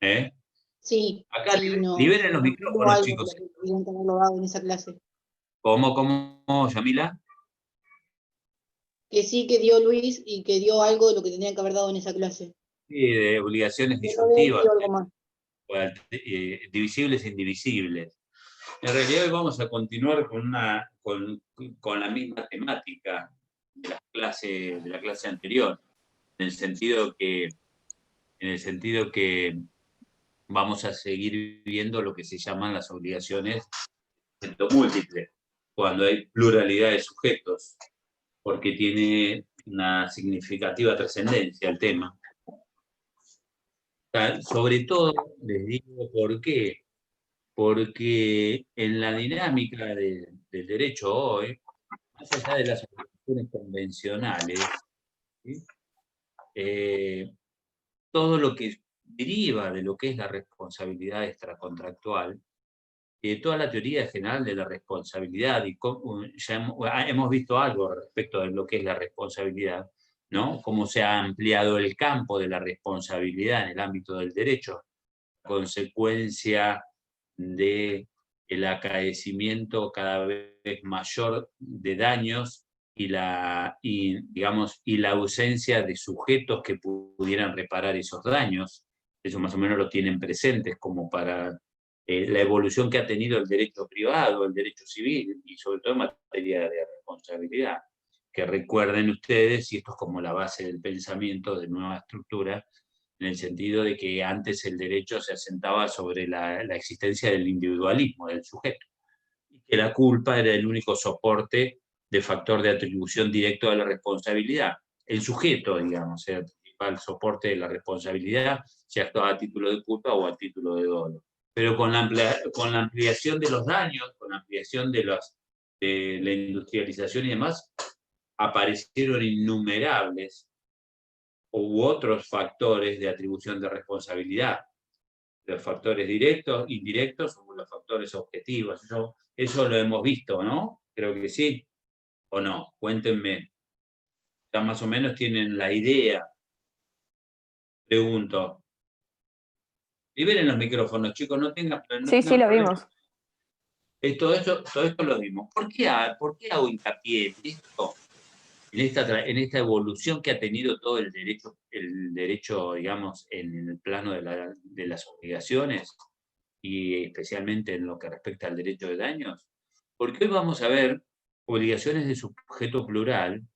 ¿Eh? Sí, Acá sí, no, liberen los hubo micrófonos, algo de chicos. lo que tuvieron que haberlo dado en esa clase. ¿Cómo, Yamila? Que sí que dio Luis y que dio algo de lo que tenían que haber dado en esa clase. Sí, de obligaciones Yo no veo disyuntivas, dio algo más. divisibles e indivisibles. En realidad hoy vamos a continuar con la misma temática de la clase anterior, en el sentido que, en el sentido que vamos a seguir viendo lo que se llaman las obligaciones múltiples, cuando hay pluralidad de sujetos, porque tiene una significativa trascendencia el tema. Sobre todo, les digo por qué. Porque en la dinámica del derecho hoy, más allá de las obligaciones convencionales, ¿sí? Eh, todo lo que deriva de lo que es la responsabilidad extracontractual, toda la teoría general de la responsabilidad, y ya hemos visto algo respecto de lo que es la responsabilidad, ¿no? Cómo se ha ampliado el campo de la responsabilidad en el ámbito del derecho, consecuencia de el acaecimiento cada vez mayor de daños digamos, y la ausencia de sujetos que pudieran reparar esos daños. Eso más o menos lo tienen presentes como para la evolución que ha tenido el derecho privado, el derecho civil y sobre todo en materia de responsabilidad. Que recuerden ustedes, y esto es como la base del pensamiento de nueva estructura, en el sentido de que antes el derecho se asentaba sobre la existencia del individualismo del sujeto, y que la culpa era el único soporte de factor de atribución directo de la responsabilidad. El sujeto, digamos, era el principal soporte de la responsabilidad, si actuaba a título de culpa o a título de dolo. Pero con la ampliación de los daños, con la ampliación de la industrialización y demás, aparecieron innumerables u otros factores de atribución de responsabilidad, los factores directos, indirectos o los factores objetivos. Eso lo hemos visto, ¿no? Creo que sí, o no. Cuéntenme. Ya más o menos tienen la idea. Pregunto. Liberen los micrófonos, chicos, no Sí, sí, tengan lo problemas. vimos. Todo esto lo vimos. ¿Por qué hago hincapié en esto? En esta evolución que ha tenido todo el derecho, digamos, en el plano de las obligaciones y especialmente en lo que respecta al derecho de daños, porque hoy vamos a ver obligaciones de sujeto plural,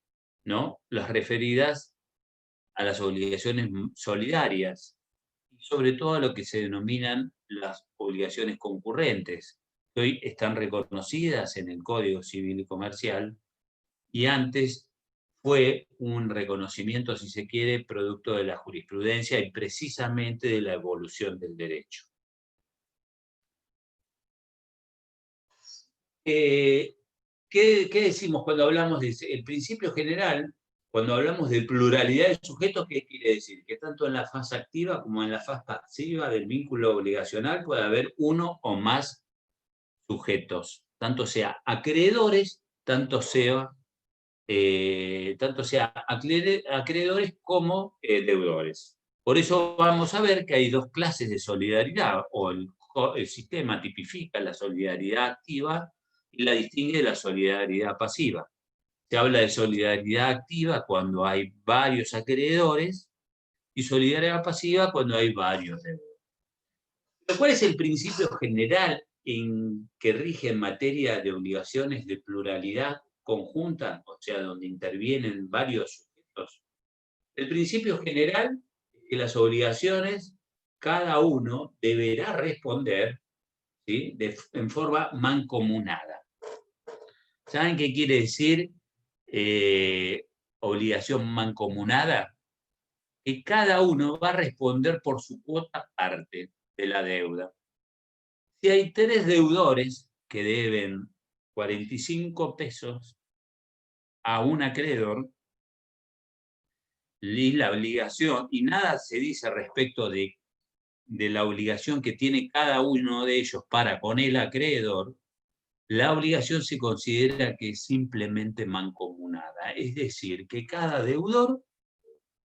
¿no? Las referidas a las obligaciones solidarias y sobre todo a lo que se denominan las obligaciones concurrentes, que hoy están reconocidas en el Código Civil y Comercial y antes fue un reconocimiento, si se quiere, producto de la jurisprudencia y precisamente de la evolución del derecho. ¿Qué decimos cuando hablamos del principio general? Cuando hablamos de pluralidad de sujetos, ¿qué quiere decir? Que tanto en la fase activa como en la fase pasiva del vínculo obligacional puede haber uno o más sujetos, tanto sea acreedores, tanto sea acreedores como deudores. Por eso vamos a ver que hay dos clases de solidaridad, o el sistema tipifica la solidaridad activa y la distingue de la solidaridad pasiva. Se habla de solidaridad activa cuando hay varios acreedores y solidaridad pasiva cuando hay varios deudores. Pero ¿cuál es el principio general que rige en materia de obligaciones de pluralidad conjunta, o sea, donde intervienen varios sujetos? El principio general es que las obligaciones, cada uno deberá responder, ¿sí?, en forma mancomunada. ¿Saben qué quiere decir obligación mancomunada? Que cada uno va a responder por su cuota parte de la deuda. Si hay tres deudores que deben 45 pesos a un acreedor, y la obligación, y nada se dice respecto de la obligación que tiene cada uno de ellos para con el acreedor, la obligación se considera que es simplemente mancomunada, es decir, que cada deudor,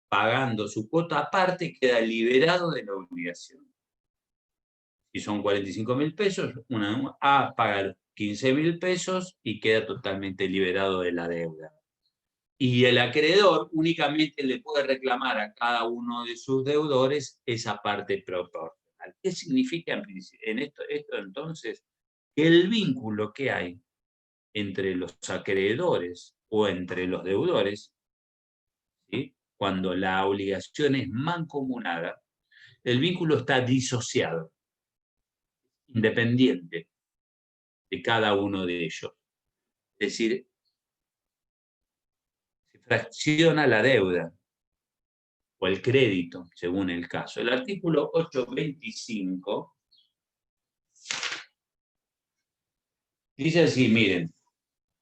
pagando su cuota aparte, queda liberado de la obligación. y son 45.000 pesos, una A paga los 15.000 pesos y queda totalmente liberado de la deuda. Y el acreedor únicamente le puede reclamar a cada uno de sus deudores esa parte proporcional. ¿Qué significa en esto entonces? Que el vínculo que hay entre los acreedores o entre los deudores, ¿sí?, cuando la obligación es mancomunada, el vínculo está disociado, independiente de cada uno de ellos. Es decir, se fracciona la deuda o el crédito, según el caso. El artículo 825 dice así, miren,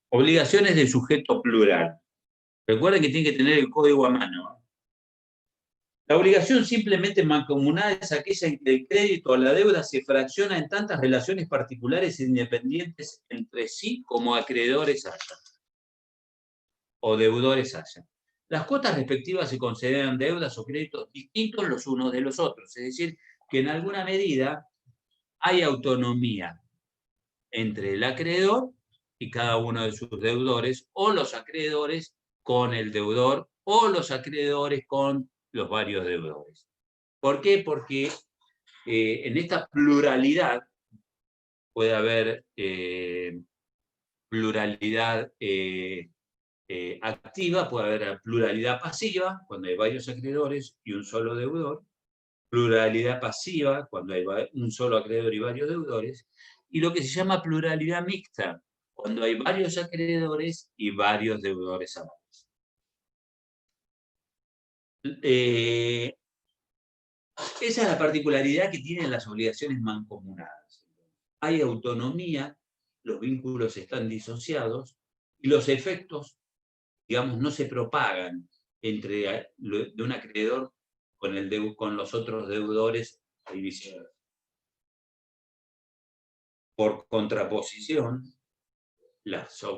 obligaciones de sujeto plural. Recuerden que tienen que tener el código a mano. La obligación simplemente mancomunada es aquella en que el crédito o la deuda se fracciona en tantas relaciones particulares e independientes entre sí como acreedores haya o deudores haya. Las cuotas respectivas se consideran deudas o créditos distintos los unos de los otros, es decir, que en alguna medida hay autonomía entre el acreedor y cada uno de sus deudores, o los acreedores con el deudor, o los acreedores con los varios deudores. ¿Por qué? Porque en esta pluralidad puede haber pluralidad activa, puede haber pluralidad pasiva, cuando hay varios acreedores y un solo deudor, pluralidad pasiva, cuando hay un solo acreedor y varios deudores, y lo que se llama pluralidad mixta, cuando hay varios acreedores y varios deudores a la vez. Esa es la particularidad que tienen las obligaciones mancomunadas. Hay autonomía, los vínculos están disociados y los efectos, digamos, no se propagan entre de un acreedor con los otros deudores y viceversa. Por contraposición,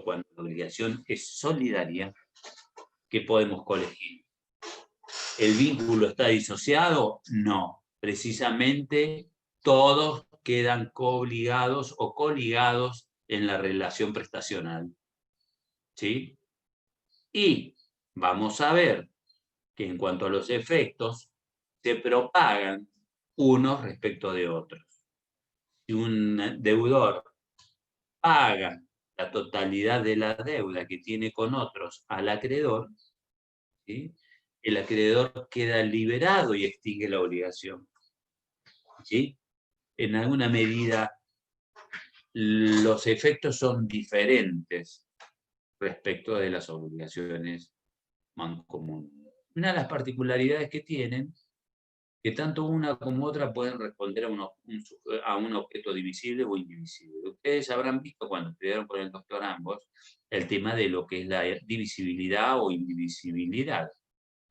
cuando la obligación es solidaria, ¿qué podemos colegir? ¿El vínculo está disociado? No. Precisamente todos quedan coobligados o coligados en la relación prestacional. ¿Sí? Y vamos a ver que en cuanto a los efectos, se propagan unos respecto de otros. Si un deudor paga la totalidad de la deuda que tiene con otros al acreedor, ¿sí?, el acreedor queda liberado y extingue la obligación. ¿Sí? En alguna medida, los efectos son diferentes respecto de las obligaciones mancomunadas. Una de las particularidades que tienen, que tanto una como otra pueden responder a un objeto divisible o indivisible. Ustedes habrán visto cuando estudiaron con el doctor ambos el tema de lo que es la divisibilidad o indivisibilidad.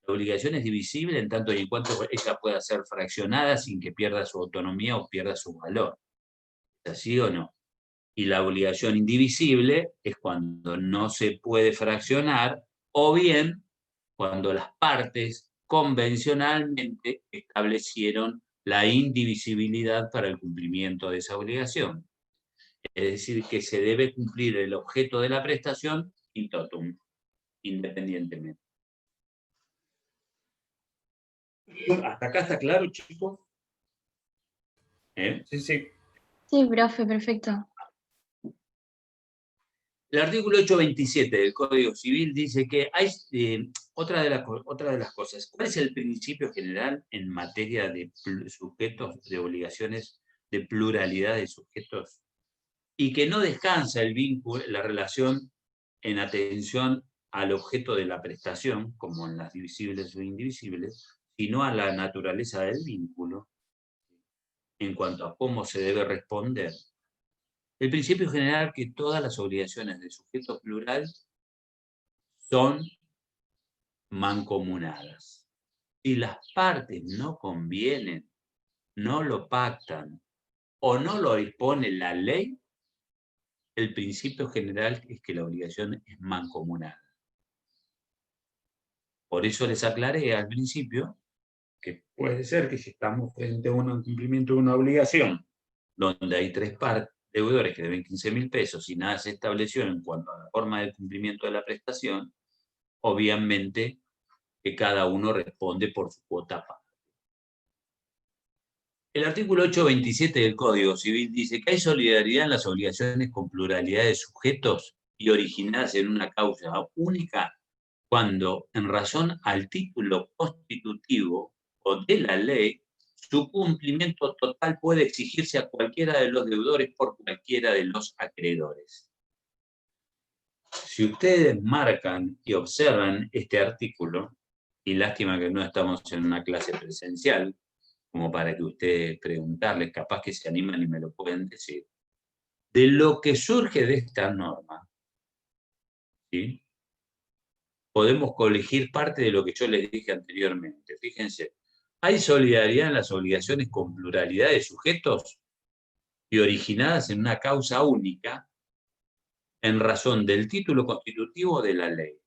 La obligación es divisible en tanto y en cuanto ella pueda ser fraccionada sin que pierda su autonomía o pierda su valor. ¿Es así o no? Y la obligación indivisible es cuando no se puede fraccionar, o bien cuando las partes convencionalmente establecieron la indivisibilidad para el cumplimiento de esa obligación. Es decir, que se debe cumplir el objeto de la prestación in totum, independientemente. ¿Hasta acá está claro, chicos? Sí, sí. Sí, profe, perfecto. El artículo 827 del Código Civil dice que hay otra de las cosas. ¿Cuál es el principio general en materia de sujetos, de obligaciones, de pluralidad de sujetos? Y que no descansa el vínculo, la relación en atención al objeto de la prestación, como en las divisibles o indivisibles, sino a la naturaleza del vínculo, en cuanto a cómo se debe responder. El principio general que todas las obligaciones de sujeto plural son mancomunadas. Si las partes no convienen, no lo pactan o no lo dispone la ley, el principio general es que la obligación es mancomunada. Por eso les aclaré al principio que puede ser que si estamos frente a un incumplimiento de una obligación donde hay tres deudores que deben 15.000 pesos y nada se estableció en cuanto a la forma del cumplimiento de la prestación, obviamente que cada uno responde por su cuota aparte. El artículo 827 del Código Civil dice que hay solidaridad en las obligaciones con pluralidad de sujetos y originadas en una causa única cuando, en razón al título constitutivo o de la ley, su cumplimiento total puede exigirse a cualquiera de los deudores por cualquiera de los acreedores. Si ustedes marcan y observan este artículo, y lástima que no estamos en una clase presencial, como para que ustedes preguntarles, capaz que se animan y me lo pueden decir, de lo que surge de esta norma, ¿sí? Podemos colegir parte de lo que yo les dije anteriormente. Fíjense, hay solidaridad en las obligaciones con pluralidad de sujetos y originadas en una causa única en razón del título constitutivo de la ley.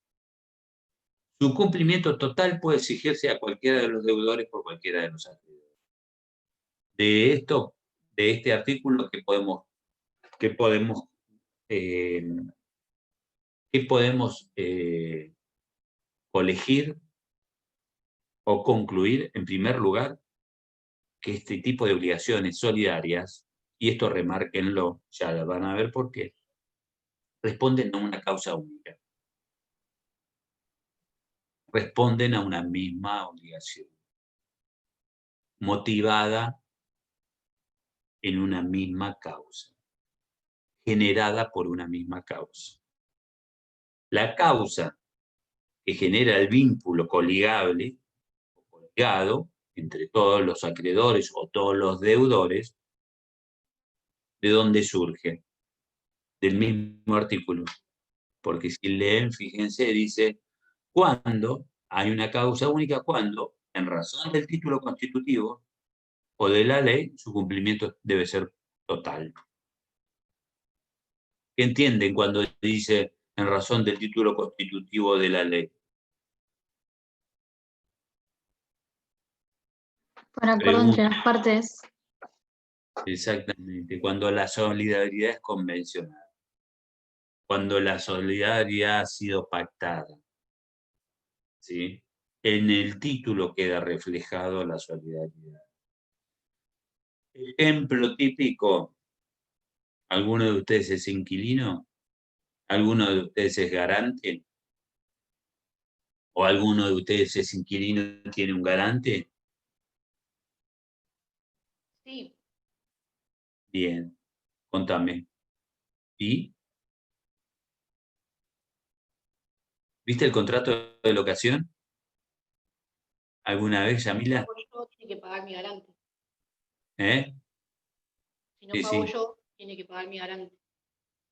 Su cumplimiento total puede exigirse a cualquiera de los deudores por cualquiera de los acreedores. De este artículo, ¿qué podemos colegir o concluir? En primer lugar, que este tipo de obligaciones solidarias, y esto remárquenlo, ya van a ver por qué, responden a una causa única. Responden a una misma obligación, motivada en una misma causa, generada por una misma causa. La causa que genera el vínculo coligable o coligado entre todos los acreedores o todos los deudores, ¿de dónde surge? Del mismo artículo. Porque si leen, fíjense, dice, cuando hay una causa única, cuando, en razón del título constitutivo o de la ley, su cumplimiento debe ser total. ¿Qué entienden cuando dice en razón del título constitutivo de la ley? Por acuerdo entre las partes. Exactamente, cuando la solidaridad es convencional, cuando la solidaridad ha sido pactada, ¿sí? En el título queda reflejado la solidaridad. Ejemplo típico, ¿alguno de ustedes es inquilino? ¿Alguno de ustedes es garante? ¿O alguno de ustedes es inquilino y tiene un garante? Sí. Bien, contame. ¿Y? ¿Viste el contrato de locación? ¿Alguna vez, Yamila? Si no pago yo, tiene que pagar mi garante. ¿Eh? Si no Sí, pago sí. yo, tiene que pagar mi garante.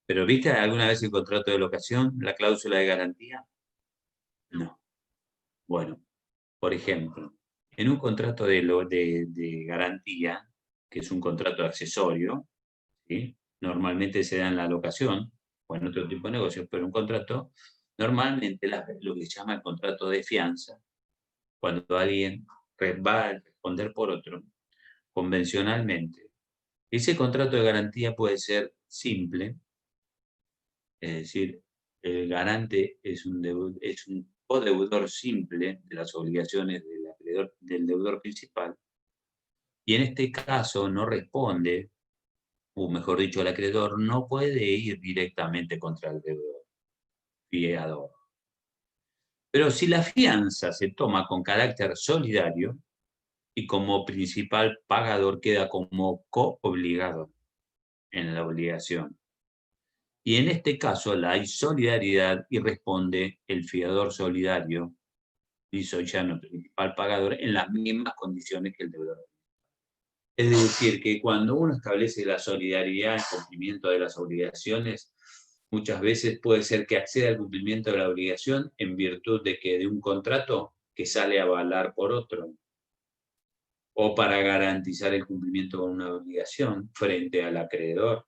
¿Pero viste alguna vez el contrato de locación, la cláusula de garantía? No. Bueno, por ejemplo, en un contrato de garantía, que es un contrato accesorio, ¿sí? Normalmente se da en la locación o en otro tipo de negocios, pero un contrato, normalmente lo que se llama el contrato de fianza, cuando alguien va a responder por otro, convencionalmente, ese contrato de garantía puede ser simple, es decir, el garante es un codeudor simple de las obligaciones del deudor principal, y en este caso no responde, o mejor dicho, el acreedor no puede ir directamente contra el deudor, fiador. Pero si la fianza se toma con carácter solidario y como principal pagador queda como coobligado en la obligación. Y en este caso la hay solidaridad y responde el fiador solidario, y soy ya no principal pagador, en las mismas condiciones que el deudor. Es decir, que cuando uno establece la solidaridad en cumplimiento de las obligaciones, muchas veces puede ser que acceda al cumplimiento de la obligación en virtud de un contrato que sale a avalar por otro, o para garantizar el cumplimiento de una obligación frente al acreedor.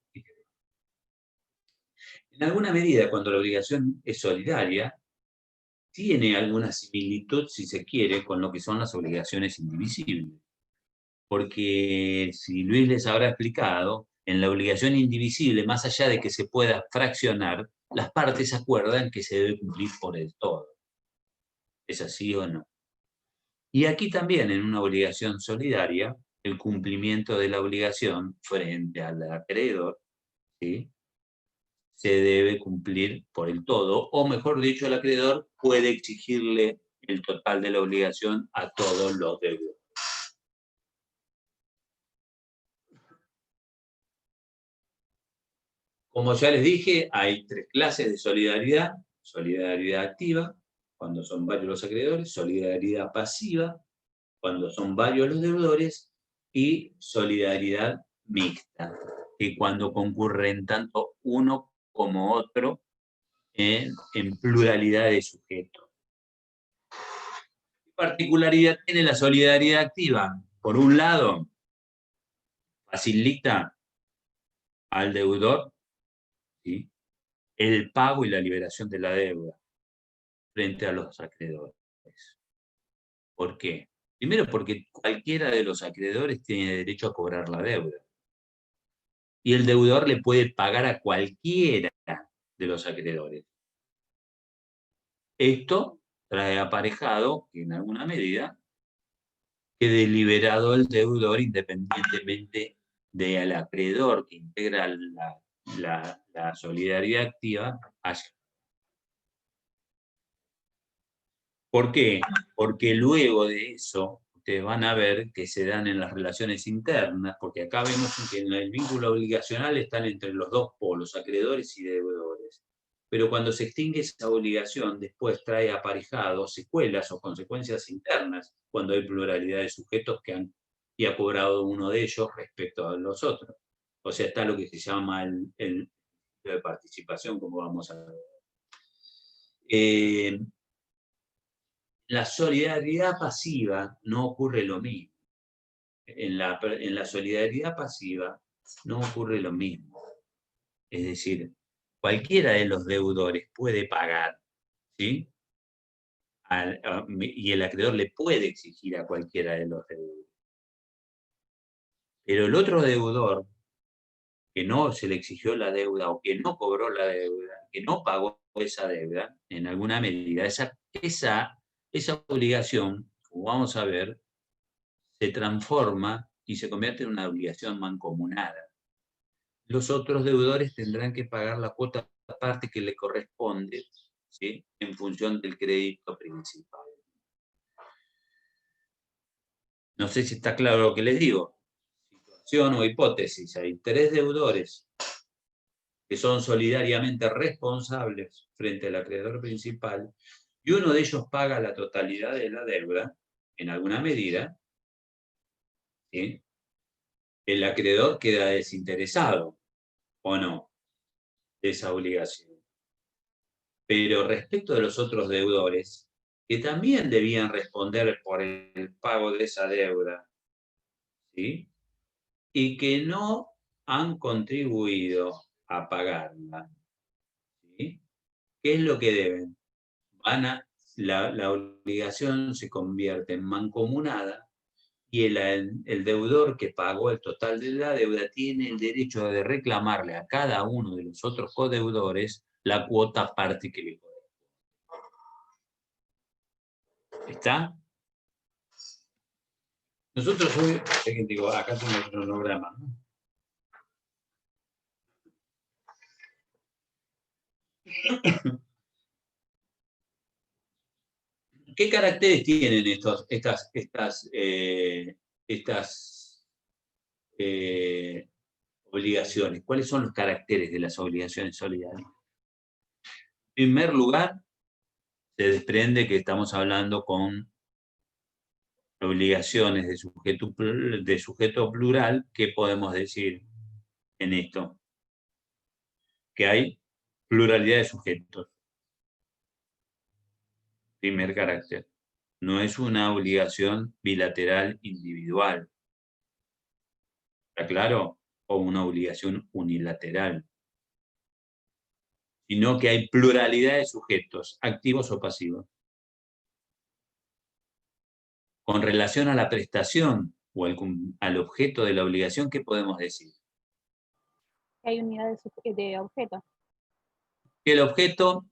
En alguna medida, cuando la obligación es solidaria, tiene alguna similitud, si se quiere, con lo que son las obligaciones indivisibles. porque si Luis les habrá explicado, en la obligación indivisible, más allá de que se pueda fraccionar, las partes acuerdan que se debe cumplir por el todo. ¿Es así o no? Y aquí también, en una obligación solidaria, el cumplimiento de la obligación frente al acreedor, ¿sí?, se debe cumplir por el todo, o mejor dicho, el acreedor puede exigirle el total de la obligación a todos los deudores. Como ya les dije, hay 3 clases de solidaridad: solidaridad activa, cuando son varios los acreedores; solidaridad pasiva, cuando son varios los deudores; y solidaridad mixta, que cuando concurren tanto uno como otro en pluralidad de sujetos. ¿Qué particularidad tiene la solidaridad activa? Por un lado, facilita al deudor, ¿sí?, el pago y la liberación de la deuda frente a los acreedores. ¿Por qué? Primero, porque cualquiera de los acreedores tiene derecho a cobrar la deuda. Y el deudor le puede pagar a cualquiera de los acreedores. Esto trae aparejado, en alguna medida, quede liberado el deudor independientemente del acreedor que integra la solidaridad activa haya. ¿Por qué? Porque luego de eso, ustedes van a ver que se dan en las relaciones internas, porque acá vemos que en el vínculo obligacional están entre los dos polos, acreedores y deudores. Pero cuando se extingue esa obligación, después trae aparejados secuelas o consecuencias internas, cuando hay pluralidad de sujetos y ha cobrado uno de ellos respecto a los otros. O sea, está lo que se llama el de participación, como vamos a ver. La solidaridad pasiva no ocurre lo mismo. En la solidaridad pasiva no ocurre lo mismo. Es decir, cualquiera de los deudores puede pagar, ¿sí?, y el acreedor le puede exigir a cualquiera de los deudores. Pero el otro deudor, que no se le exigió la deuda o que no cobró la deuda, que no pagó esa deuda, en alguna medida, esa obligación, como vamos a ver, se transforma y se convierte en una obligación mancomunada. Los otros deudores tendrán que pagar la cuota aparte que le corresponde, ¿sí?, en función del crédito principal. No sé si está claro lo que les digo. Situación o hipótesis: hay 3 deudores que son solidariamente responsables frente al acreedor principal, y uno de ellos paga la totalidad de la deuda, en alguna medida, ¿sí?, el acreedor queda desinteresado, ¿o no?, de esa obligación. Pero respecto de los otros deudores, que también debían responder por el pago de esa deuda, ¿sí?, y que no han contribuido a pagarla, ¿sí?, ¿qué es lo que deben? La obligación se convierte en mancomunada, y el deudor que pagó el total de la deuda tiene el derecho de reclamarle a cada uno de los otros codeudores la cuota aparte que le corresponde. ¿Está? Nosotros hoy, acá tengo el cronograma, ¿no? ¿Qué caracteres tienen estas obligaciones? ¿Cuáles son los caracteres de las obligaciones solidarias? En primer lugar, se desprende que estamos hablando con obligaciones de sujeto plural. ¿Qué podemos decir en esto? Que hay pluralidad de sujetos. Primer carácter. No es una obligación bilateral individual, ¿está claro? O una obligación unilateral, sino que hay pluralidad de sujetos, activos o pasivos. Con relación a la prestación o al objeto de la obligación, ¿qué podemos decir? Hay unidades de objeto. Que el objeto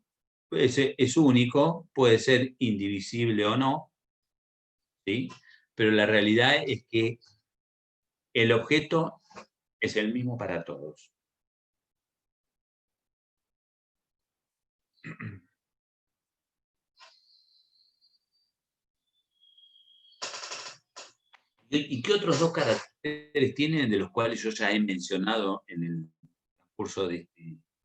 es único, puede ser indivisible o no, ¿sí? Pero la realidad es que el objeto es el mismo para todos. ¿Y qué otros dos caracteres tienen de los cuales yo ya he mencionado en el curso de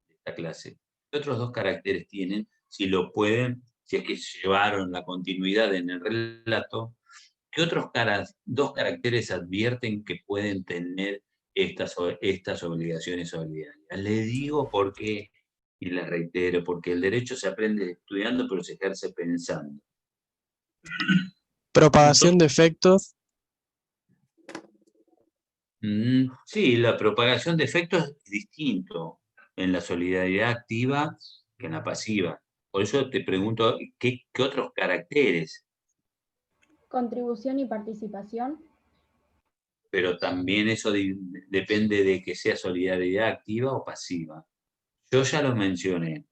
esta clase? ¿Qué otros dos caracteres tienen? Si lo pueden, si es que llevaron la continuidad en el relato, ¿qué otros dos caracteres advierten que pueden tener estas obligaciones solidarias? Les digo por qué, y les reitero, porque el derecho se aprende estudiando, pero se ejerce pensando. Propagación de efectos. Sí, la propagación de efectos es distinto en la solidaridad activa que en la pasiva. Por eso te pregunto, ¿qué otros caracteres? Contribución y participación. Pero también eso depende de que sea solidaridad activa o pasiva. Yo ya lo mencioné.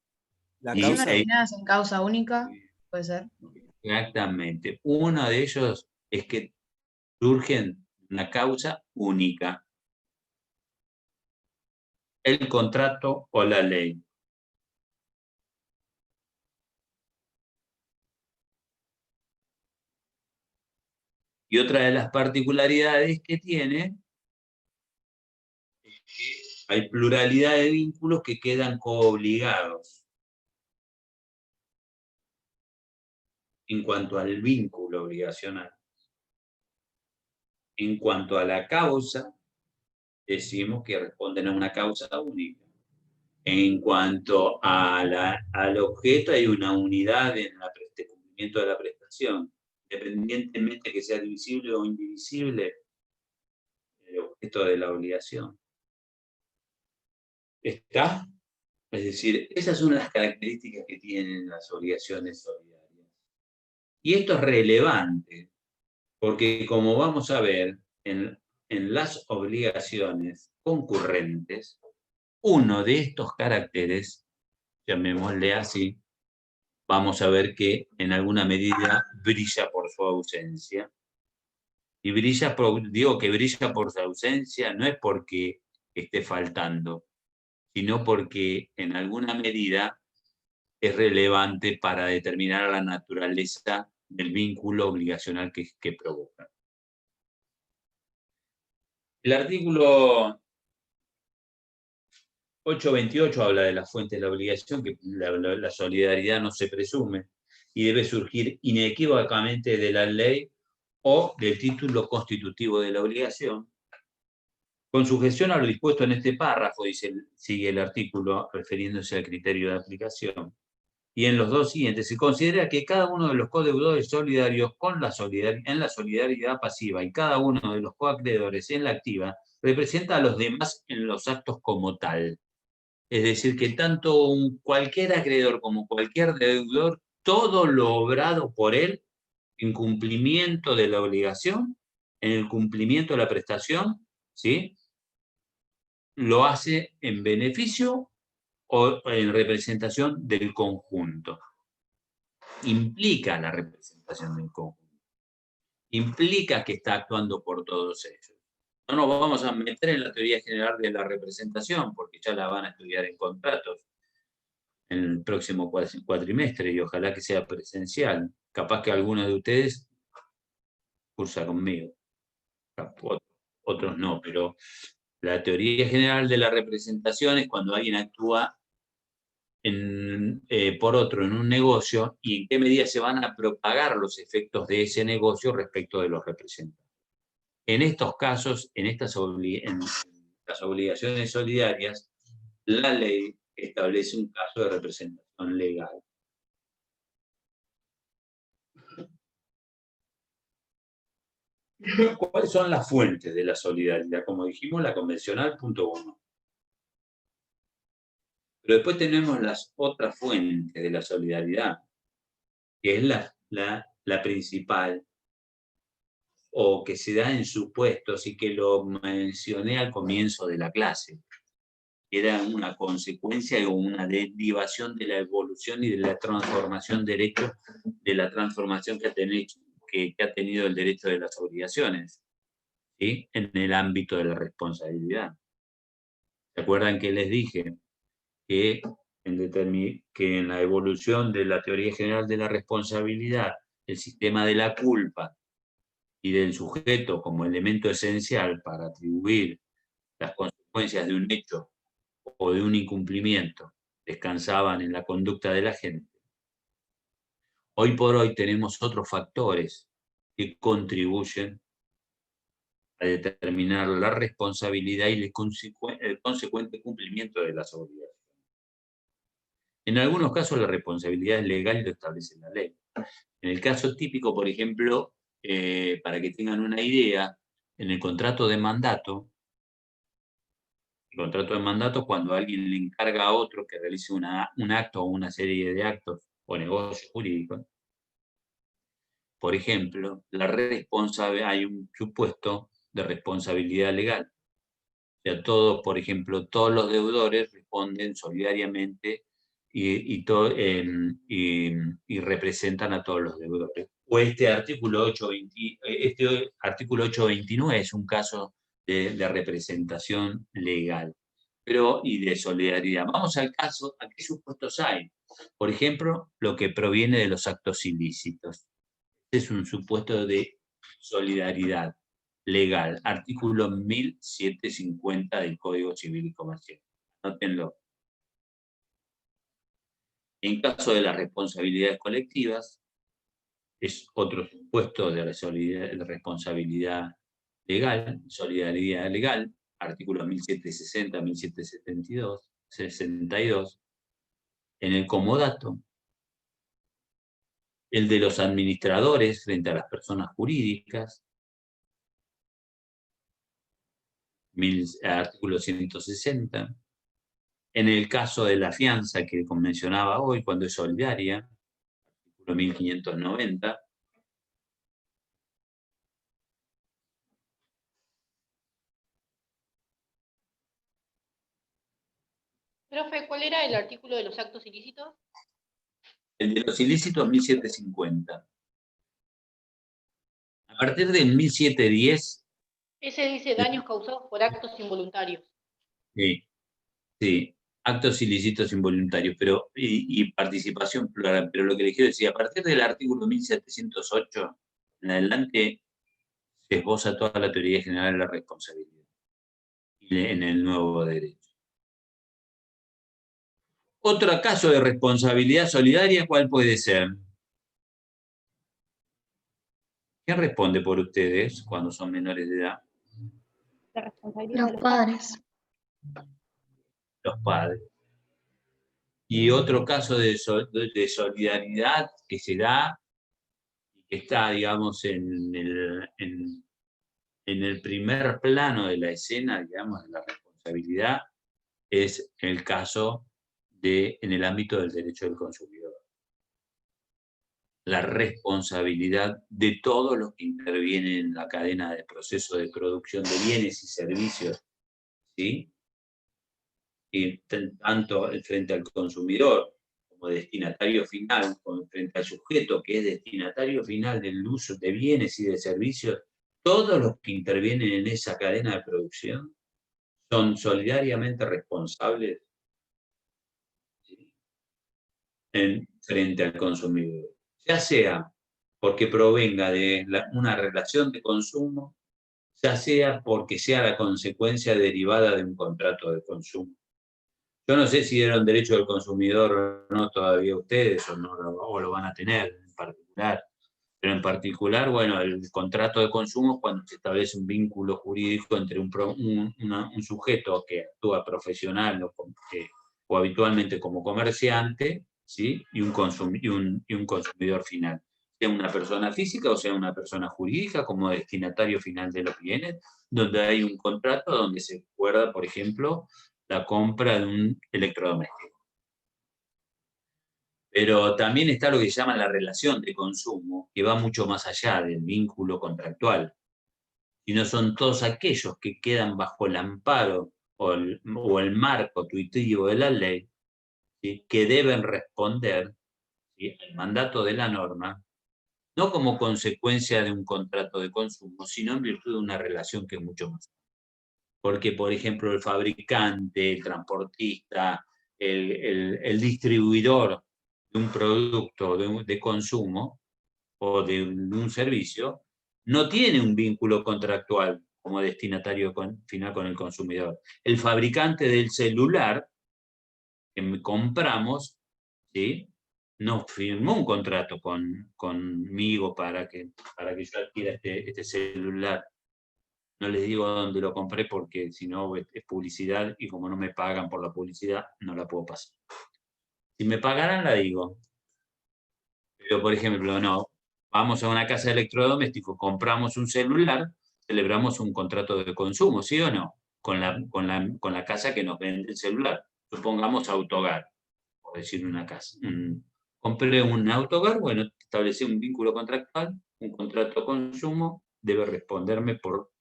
Acciones originadas en causa única, puede ser. Exactamente. Uno de ellos es que surgen una causa única. El contrato o la ley. Y otra de las particularidades que tiene es que hay pluralidad de vínculos que quedan coobligados. En cuanto al vínculo obligacional. En cuanto a la causa, decimos que responden a una causa única. En cuanto al objeto, hay una unidad en el cumplimiento de la prestación. Independientemente que sea divisible o indivisible, el objeto de la obligación. ¿Está? Es decir, esas son las características que tienen las obligaciones solidarias. Y esto es relevante, porque como vamos a ver, en las obligaciones concurrentes, uno de estos caracteres, llamémosle así, vamos a ver que en alguna medida brilla por su ausencia. Y digo que brilla por su ausencia no es porque esté faltando, sino porque en alguna medida es relevante para determinar la naturaleza del vínculo obligacional que provoca. El artículo 828 habla de la fuente de la obligación, que la solidaridad no se presume y debe surgir inequívocamente de la ley o del título constitutivo de la obligación. Con sujeción a lo dispuesto en este párrafo, sigue el artículo refiriéndose al criterio de aplicación, y en los dos siguientes, se considera que cada uno de los codeudores solidarios en la solidaridad pasiva y cada uno de los coacreedores en la activa representa a los demás en los actos como tal. Es decir, que tanto cualquier acreedor como cualquier deudor, todo lo obrado por él en cumplimiento de la obligación, en el cumplimiento de la prestación, ¿sí?, lo hace en beneficio o en representación del conjunto. Implica la representación del conjunto. Implica que está actuando por todos ellos. No nos vamos a meter en la teoría general de la representación, porque ya la van a estudiar en contratos en el próximo cuatrimestre, y ojalá que sea presencial. Capaz que algunos de ustedes cursa conmigo, otros no, pero la teoría general de la representación es cuando alguien actúa por otro en un negocio y en qué medida se van a propagar los efectos de ese negocio respecto de los representantes. En estos casos, en las obligaciones solidarias, la ley establece un caso de representación legal. ¿Cuáles son las fuentes de la solidaridad? Como dijimos, la convencional, punto 1. Pero después tenemos las otras fuentes de la solidaridad, que es la principal, o que se da en supuestos y que lo mencioné al comienzo de la clase. Era una consecuencia o una derivación de la evolución y de la transformación derecho, de la transformación que ha tenido el derecho de las obligaciones, ¿sí? En el ámbito de la responsabilidad. ¿Se acuerdan que les dije que en la evolución de la teoría general de la responsabilidad, el sistema de la culpa y del sujeto como elemento esencial para atribuir las consecuencias de un hecho o de un incumplimiento descansaban en la conducta de la gente? Hoy por hoy tenemos otros factores que contribuyen a determinar la responsabilidad y el consecuente cumplimiento de las obligaciones. En algunos casos la responsabilidad es legal y lo establece la ley. En el caso típico, por ejemplo, para que tengan una idea, en el contrato de mandato, cuando alguien le encarga a otro que realice un acto o una serie de actos o negocios jurídicos, por ejemplo, hay un supuesto de responsabilidad legal. O sea, por ejemplo, todos los deudores responden solidariamente y representan a todos los deudores. O este artículo 829 es un caso de representación legal, y de solidaridad. Vamos al caso, ¿a qué supuestos hay? Por ejemplo, lo que proviene de los actos ilícitos. Es un supuesto de solidaridad legal, artículo 1750 del Código Civil y Comercial. Anótenlo. En caso de las responsabilidades colectivas, es otro supuesto de responsabilidad legal, solidaridad legal, artículos 1760, 1772, 62. En el comodato, el de los administradores frente a las personas jurídicas, artículo 160. En el caso de la fianza que mencionaba hoy, cuando es solidaria, artículo 1590. Profe, ¿cuál era el artículo de los actos ilícitos? El de los ilícitos, 1750. A partir del 1710... Ese dice daños causados por actos involuntarios. Sí, actos ilícitos involuntarios y participación plural. Pero lo que les quiero decir, a partir del artículo 1708 en adelante se esboza toda la teoría general de la responsabilidad en el nuevo derecho. Otro caso de responsabilidad solidaria, ¿cuál puede ser? ¿Quién responde por ustedes cuando son menores de edad? La responsabilidad de Los padres. Los padres. Y otro caso de solidaridad que se da, que está, digamos, en el primer plano de la escena, digamos, de la responsabilidad, es el caso en el ámbito del derecho del consumidor. La responsabilidad de todos los que intervienen en la cadena de proceso de producción de bienes y servicios, ¿sí? Y tanto frente al consumidor como destinatario final, frente al sujeto que es destinatario final del uso de bienes y de servicios, todos los que intervienen en esa cadena de producción son solidariamente responsables, ¿sí? Frente al consumidor. Ya sea porque provenga de una relación de consumo, ya sea porque sea la consecuencia derivada de un contrato de consumo. Yo no sé si dieron derecho del consumidor o no todavía ustedes, o lo van a tener en particular. Pero en particular, bueno, el contrato de consumo es cuando se establece un vínculo jurídico entre un sujeto que actúa profesional o habitualmente como comerciante, ¿sí? y un consumidor final. Sea una persona física o sea una persona jurídica como destinatario final de los bienes, donde hay un contrato donde se acuerda, por ejemplo, la compra de un electrodoméstico. Pero también está lo que se llama la relación de consumo, que va mucho más allá del vínculo contractual. sino son todos aquellos que quedan bajo el amparo o el marco tuitivo de la ley, ¿sí? Que deben responder, ¿sí?, al mandato de la norma, no como consecuencia de un contrato de consumo, sino en virtud de una relación que es mucho más. Porque, por ejemplo, el fabricante, el transportista, el distribuidor de un producto de consumo o de un servicio, no tiene un vínculo contractual como destinatario final con el consumidor. El fabricante del celular que compramos, ¿sí?, no firmó un contrato conmigo para que yo adquiera este celular. No les digo dónde lo compré porque si no es publicidad y como no me pagan por la publicidad, no la puedo pasar. Si me pagaran, la digo. Pero, por ejemplo, no, vamos a una casa de electrodomésticos, compramos un celular, celebramos un contrato de consumo, ¿sí o no? Con la casa que nos vende el celular. Supongamos Autogar, por decir una casa. Compré un Autogar, bueno, establecí un vínculo contractual, un contrato de consumo, debe responderme por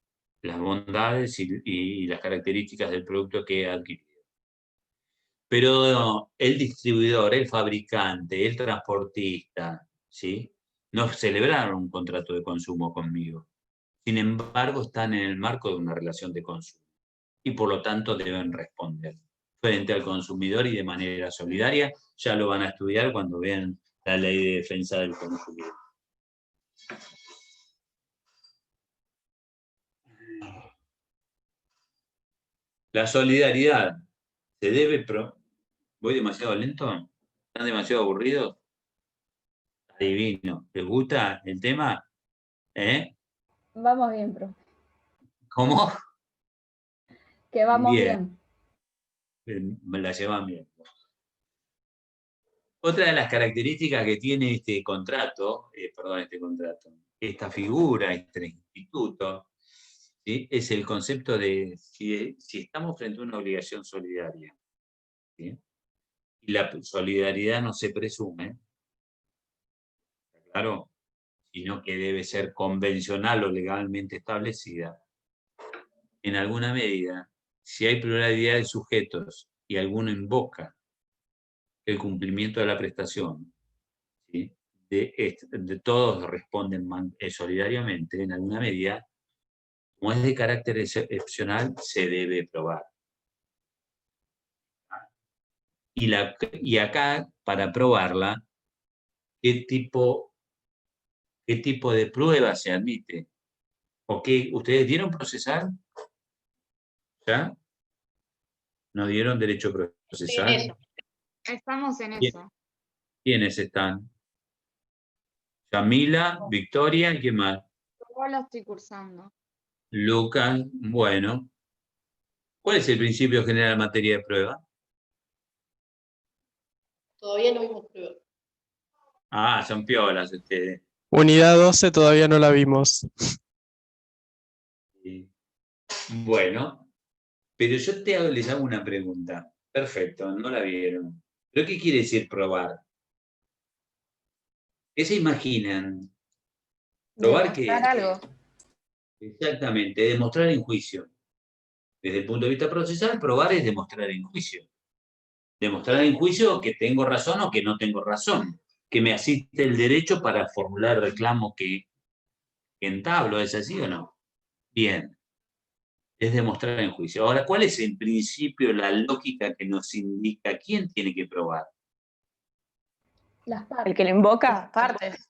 las bondades y las características del producto que he adquirido. Pero el distribuidor, el fabricante, el transportista, ¿sí?, no celebraron un contrato de consumo conmigo. Sin embargo, están en el marco de una relación de consumo y por lo tanto deben responder frente al consumidor y de manera solidaria. Ya lo van a estudiar cuando vean la ley de defensa del consumidor. La solidaridad se debe... ¿Voy demasiado lento? ¿Están demasiado aburridos? Adivino. ¿Les gusta el tema? Vamos bien, profe. ¿Cómo? Que vamos bien. Me la llevan bien. Otra de las características que tiene esta figura, este instituto, ¿sí?, es el concepto de si estamos frente a una obligación solidaria, ¿sí?, y la solidaridad no se presume, claro, sino que debe ser convencional o legalmente establecida. En alguna medida, si hay pluralidad de sujetos y alguno invoca el cumplimiento de la prestación, ¿sí?, de todos responden solidariamente, en alguna medida, como es de carácter excepcional, se debe probar. Y acá, para probarla, ¿qué tipo de prueba se admite? ¿O qué? ¿Ustedes dieron procesal? ¿Ya? ¿No dieron derecho procesal? Sí, estamos en eso. ¿Quiénes están? Camila, Victoria, ¿y quién más? Yo lo estoy cursando. Lucas, bueno. ¿Cuál es el principio general en materia de prueba? Todavía no vimos prueba. Ah, son piolas ustedes. Unidad 12 todavía no la vimos. Sí. Bueno, pero yo les hago una pregunta. Perfecto, no la vieron. ¿Pero qué quiere decir probar? ¿Qué se imaginan? ¿Probar qué? Demostrar algo. Exactamente, demostrar en juicio. Desde el punto de vista procesal, probar es demostrar en juicio. Demostrar en juicio que tengo razón o que no tengo razón, que me asiste el derecho para formular el reclamo que entablo, ¿es así o no? Bien, es demostrar en juicio. Ahora, ¿cuál es en principio la lógica que nos indica quién tiene que probar? Las partes. El que lo invoca, partes.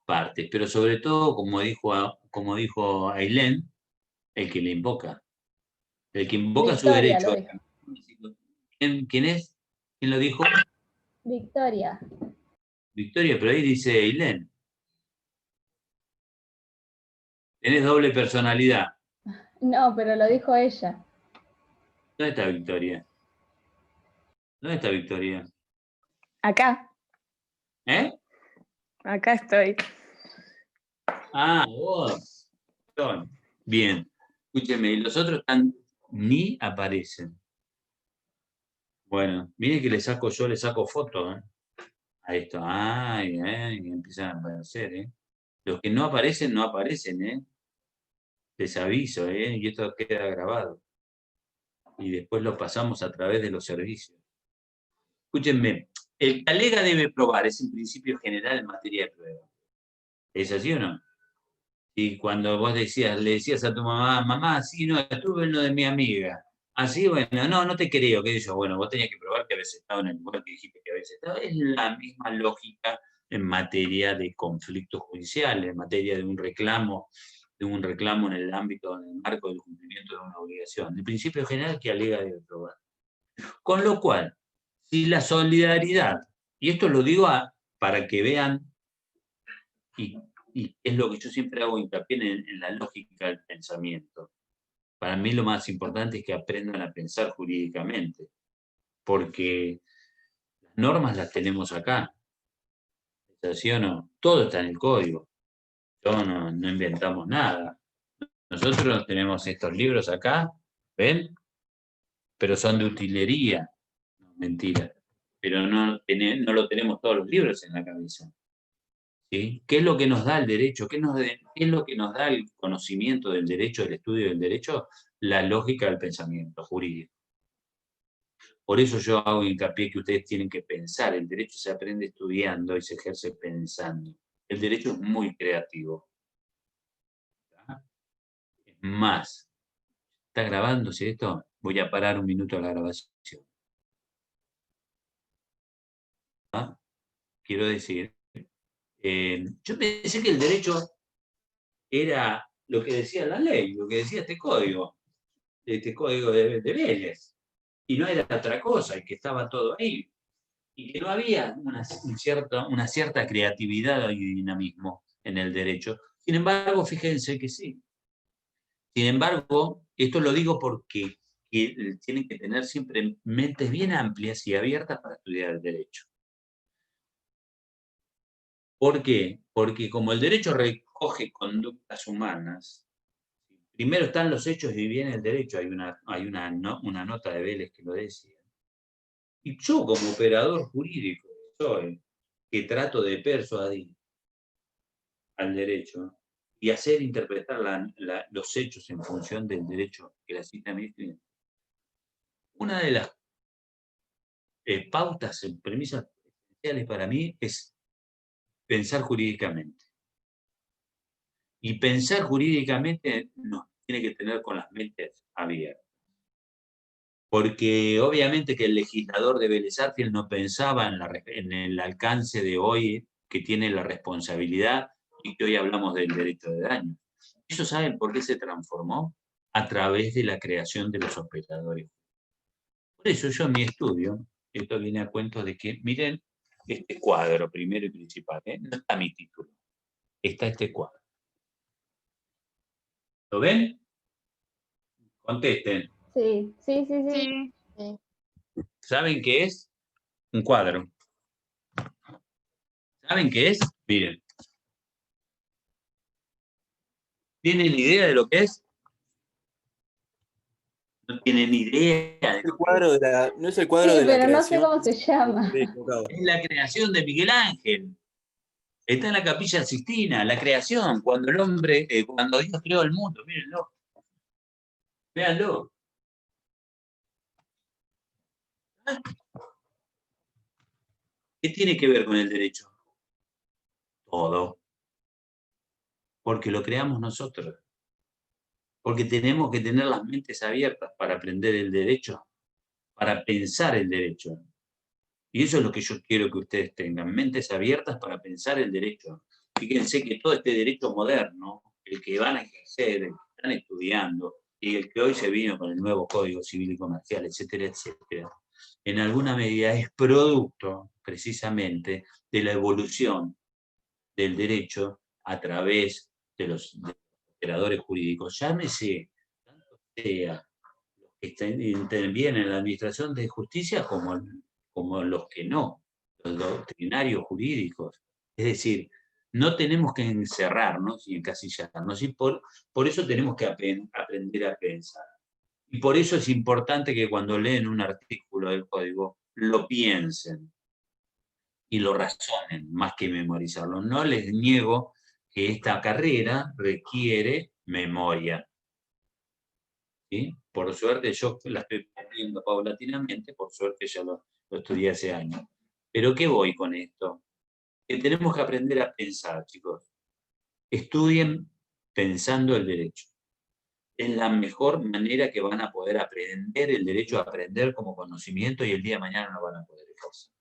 Partes, pero sobre todo, como dijo Ailén, el que le invoca. El que invoca su Victoria derecho. lo dijo. ¿Quién es? ¿Quién lo dijo? Victoria. Victoria, pero ahí dice Ailén. Tenés doble personalidad. No, pero lo dijo ella. ¿Dónde está Victoria? ¿Dónde está Victoria? Acá. Acá estoy. Ah, vos. Bien. Escúcheme, y los otros ni aparecen. Bueno, miren que le saco fotos, a esto. Y empiezan a aparecer, Los que no aparecen, Les aviso, y esto queda grabado. Y después lo pasamos a través de los servicios. Escúchenme, el que alega debe probar, es un principio general en materia de prueba. ¿Es así o no? Y cuando vos le decías a tu mamá, mamá, sí, no, estuve en lo de mi amiga. Así, bueno, no te creo, qué sé yo. Bueno, vos tenías que probar que habías estado en el lugar que dijiste que habías estado. Es la misma lógica en materia de conflictos judiciales, en materia de un reclamo en el ámbito, en el marco del cumplimiento de una obligación. El principio general que alega debe probar. Con lo cual, si la solidaridad, y esto lo digo para que vean, y es lo que yo siempre hago hincapié en la lógica del pensamiento. Para mí lo más importante es que aprendan a pensar jurídicamente, porque las normas las tenemos acá. ¿Sí o no? Todo está en el código. No inventamos nada. Nosotros tenemos estos libros acá, ¿ven? Pero son de utilería. No, mentira. Pero no lo tenemos todos los libros en la cabeza. ¿Sí? ¿Qué es lo que nos da el derecho? ¿Qué es lo que nos da el conocimiento del derecho, el estudio del derecho? La lógica del pensamiento jurídico. Por eso yo hago hincapié que ustedes tienen que pensar. El derecho se aprende estudiando y se ejerce pensando. El derecho es muy creativo. Es más, ¿está grabándose esto? Voy a parar un minuto la grabación. ¿Ah? Quiero decir, yo pensé que el derecho era lo que decía la ley, lo que decía este código de Vélez. Y no era otra cosa, y que estaba todo ahí. Y que no había una cierta creatividad y dinamismo en el derecho. Sin embargo, fíjense que sí. Sin embargo, esto lo digo porque tienen que tener siempre mentes bien amplias y abiertas para estudiar el derecho. ¿Por qué? Porque como el derecho recoge conductas humanas, primero están los hechos y viene el derecho. Hay una nota de Vélez que lo decía. Y yo como operador jurídico que trato de persuadir al derecho y hacer interpretar los hechos en función del derecho que la cita mi cliente. Una de las pautas, premisas esenciales para mí es pensar jurídicamente. Y pensar jurídicamente nos tiene que tener con las mentes abiertas. Porque obviamente que el legislador de Vélez Arfiel no pensaba en el alcance de hoy que tiene la responsabilidad y que hoy hablamos del derecho de daño. ¿Ellos saben por qué se transformó? A través de la creación de los operadores. Por eso yo en mi estudio, esto viene a cuento de que, miren este cuadro primero y principal, no está mi título, está este cuadro. ¿Lo ven? Contesten. Sí, sí, sí, sí. Sí. ¿Saben qué es? Un cuadro. ¿Saben qué es? Miren. ¿Tienen idea de lo que es? No tienen idea. El cuadro no es el cuadro Sí, de la pero no sé creación. cómo se llama. Es la creación de Miguel Ángel. Está en la Capilla Sixtina, la creación, cuando el hombre, cuando Dios creó el mundo, mírenlo. Véanlo. ¿Qué tiene que ver con el derecho? Todo. Porque lo creamos nosotros. Porque tenemos que tener las mentes abiertas para aprender el derecho, para pensar el derecho. Y eso es lo que yo quiero que ustedes tengan, mentes abiertas para pensar el derecho. Fíjense que todo este derecho moderno, el que van a ejercer, el que están estudiando, y el que hoy se vino con el nuevo Código Civil y Comercial, etcétera, etcétera, en alguna medida es producto, precisamente, de la evolución del derecho a través de los operadores jurídicos. Llámese, tanto sea los que intervienen en la administración de justicia como los que no, los doctrinarios jurídicos. Es decir, no tenemos que encerrarnos y encasillarnos, y por eso tenemos que aprender a pensar. Y por eso es importante que cuando leen un artículo del código, lo piensen y lo razonen, más que memorizarlo. No les niego que esta carrera requiere memoria. ¿Sí? Por suerte, yo la estoy aprendiendo paulatinamente, por suerte ya lo estudié hace años. ¿Pero qué voy con esto? Que tenemos que aprender a pensar, chicos. Estudien pensando el derecho. Es la mejor manera que van a poder aprender el derecho a aprender como conocimiento y el día de mañana no van a poder ejercer.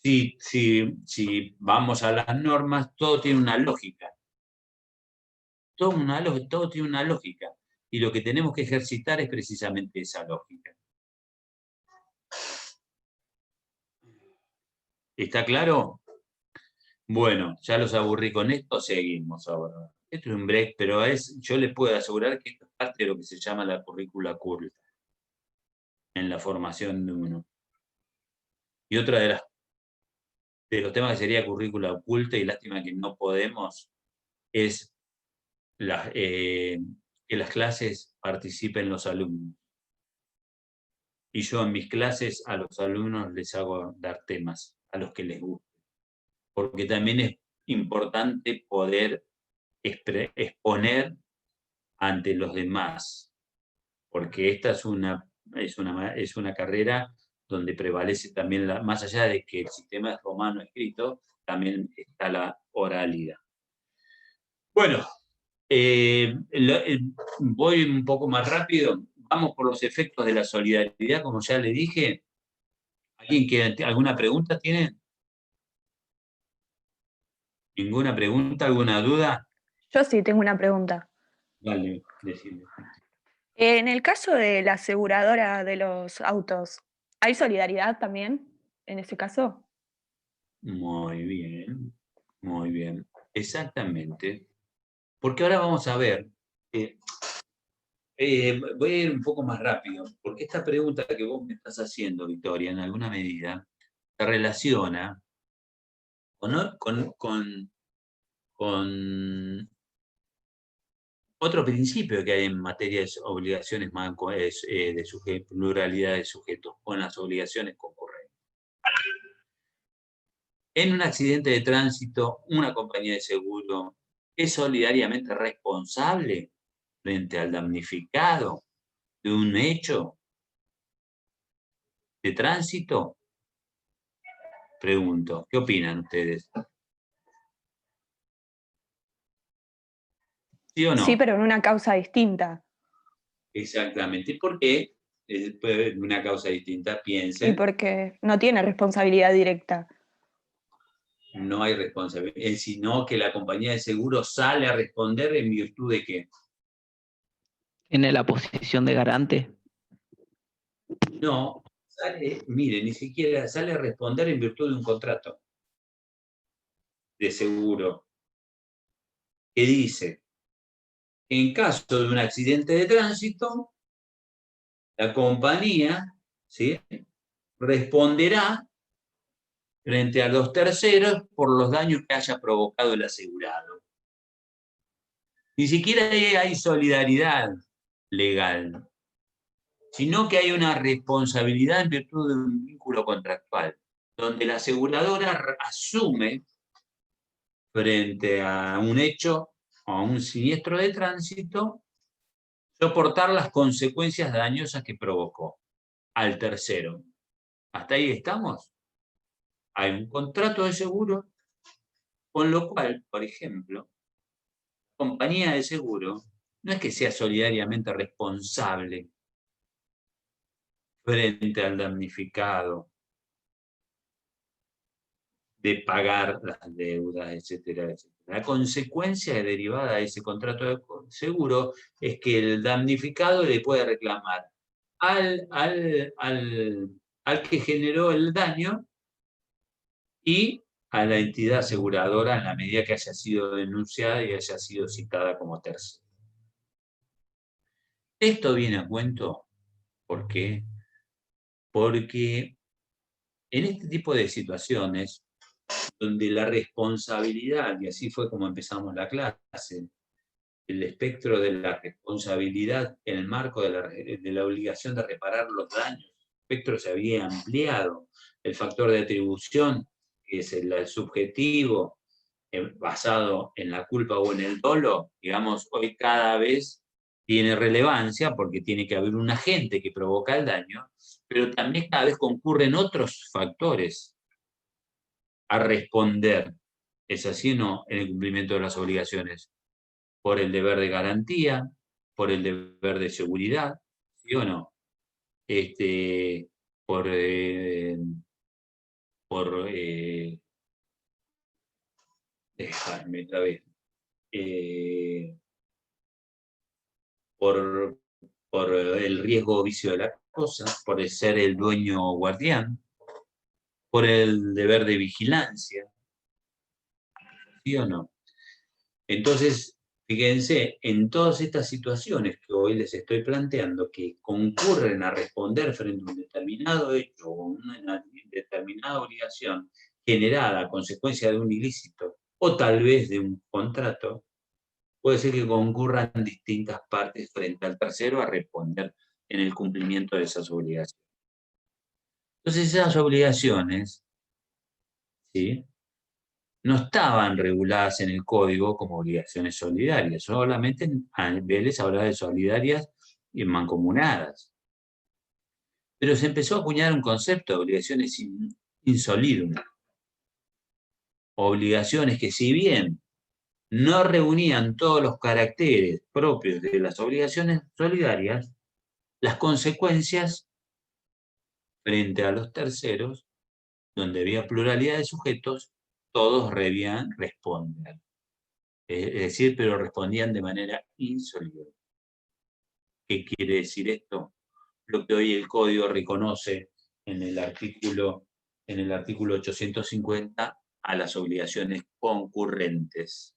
Si vamos a las normas, todo tiene una lógica. Todo tiene una lógica. Y lo que tenemos que ejercitar es precisamente esa lógica. ¿Está claro? Bueno, ya los aburrí con esto, seguimos ahora. Esto es un break, pero yo les puedo asegurar que esto es parte de lo que se llama la currícula oculta en la formación de uno. Y otra de los temas que sería currícula oculta, y lástima que no podemos, es que las clases participen los alumnos. Y yo en mis clases a los alumnos les hago dar temas a los que les guste. Porque también es importante poder exponer ante los demás. Porque esta es una carrera donde prevalece también, más allá de que el sistema es romano escrito, también está la oralidad. Bueno, voy un poco más rápido. Vamos por los efectos de la solidaridad, como ya le dije. ¿Alguna pregunta tiene? ¿Ninguna pregunta? ¿Alguna duda? Yo sí tengo una pregunta. Dale, decime. En el caso de la aseguradora de los autos, ¿hay solidaridad también en ese caso? Muy bien, muy bien. Exactamente. Porque ahora vamos a ver, voy a ir un poco más rápido, porque esta pregunta que vos me estás haciendo, Victoria, en alguna medida, se relaciona con otro principio que hay en materia de obligaciones de pluralidad de sujetos, con las obligaciones concurrentes. En un accidente de tránsito, una compañía de seguro es solidariamente responsable frente al damnificado de un hecho de tránsito. Pregunto, ¿qué opinan ustedes? ¿Sí o no? Sí, pero en una causa distinta. Exactamente. ¿Por qué? Después de una causa distinta, Y piensen. porque no tiene responsabilidad directa. No hay responsabilidad, sino que la compañía de seguros sale a responder en virtud de qué. ¿Tiene la posición de garante? No, mire, ni siquiera sale a responder en virtud de un contrato de seguro que dice que en caso de un accidente de tránsito, la compañía, ¿sí?, responderá frente a los terceros por los daños que haya provocado el asegurado. Ni siquiera hay solidaridad legal, sino que hay una responsabilidad en virtud de un vínculo contractual, donde la aseguradora asume frente a un hecho o a un siniestro de tránsito, soportar las consecuencias dañosas que provocó al tercero. ¿Hasta ahí estamos? Hay un contrato de seguro, con lo cual, por ejemplo, la compañía de seguro no es que sea solidariamente responsable frente al damnificado de pagar las deudas, etcétera, etcétera. La consecuencia derivada de ese contrato de seguro es que el damnificado le puede reclamar al que generó el daño y a la entidad aseguradora en la medida que haya sido denunciada y haya sido citada como tercero. Esto viene a cuento, ¿por qué? Porque en este tipo de situaciones, donde la responsabilidad, y así fue como empezamos la clase, el espectro de la responsabilidad en el marco de la obligación de reparar los daños, el espectro se había ampliado, el factor de atribución, que es el subjetivo, basado en la culpa o en el dolo, digamos, hoy cada vez tiene relevancia porque tiene que haber un agente que provoca el daño, pero también cada vez concurren otros factores a responder, ¿es así o no?, en el cumplimiento de las obligaciones, por el deber de garantía, por el deber de seguridad, ¿sí o no? Déjame otra vez. Por el riesgo o vicio de la cosa, por el ser el dueño o guardián, por el deber de vigilancia, ¿sí o no? Entonces, fíjense, en todas estas situaciones que hoy les estoy planteando, que concurren a responder frente a un determinado hecho o una determinada obligación generada a consecuencia de un ilícito o tal vez de un contrato, puede ser que concurran distintas partes frente al tercero a responder en el cumplimiento de esas obligaciones. Entonces esas obligaciones, ¿sí?, no estaban reguladas en el código como obligaciones solidarias, solamente Vélez hablaba de solidarias y mancomunadas. Pero se empezó a acuñar un concepto de obligaciones insolidas. Obligaciones que, si bien no reunían todos los caracteres propios de las obligaciones solidarias, las consecuencias frente a los terceros, donde había pluralidad de sujetos, todos debían responder. Es decir, pero respondían de manera insólita. ¿Qué quiere decir esto? Lo que hoy el Código reconoce en el artículo 850 a las obligaciones concurrentes.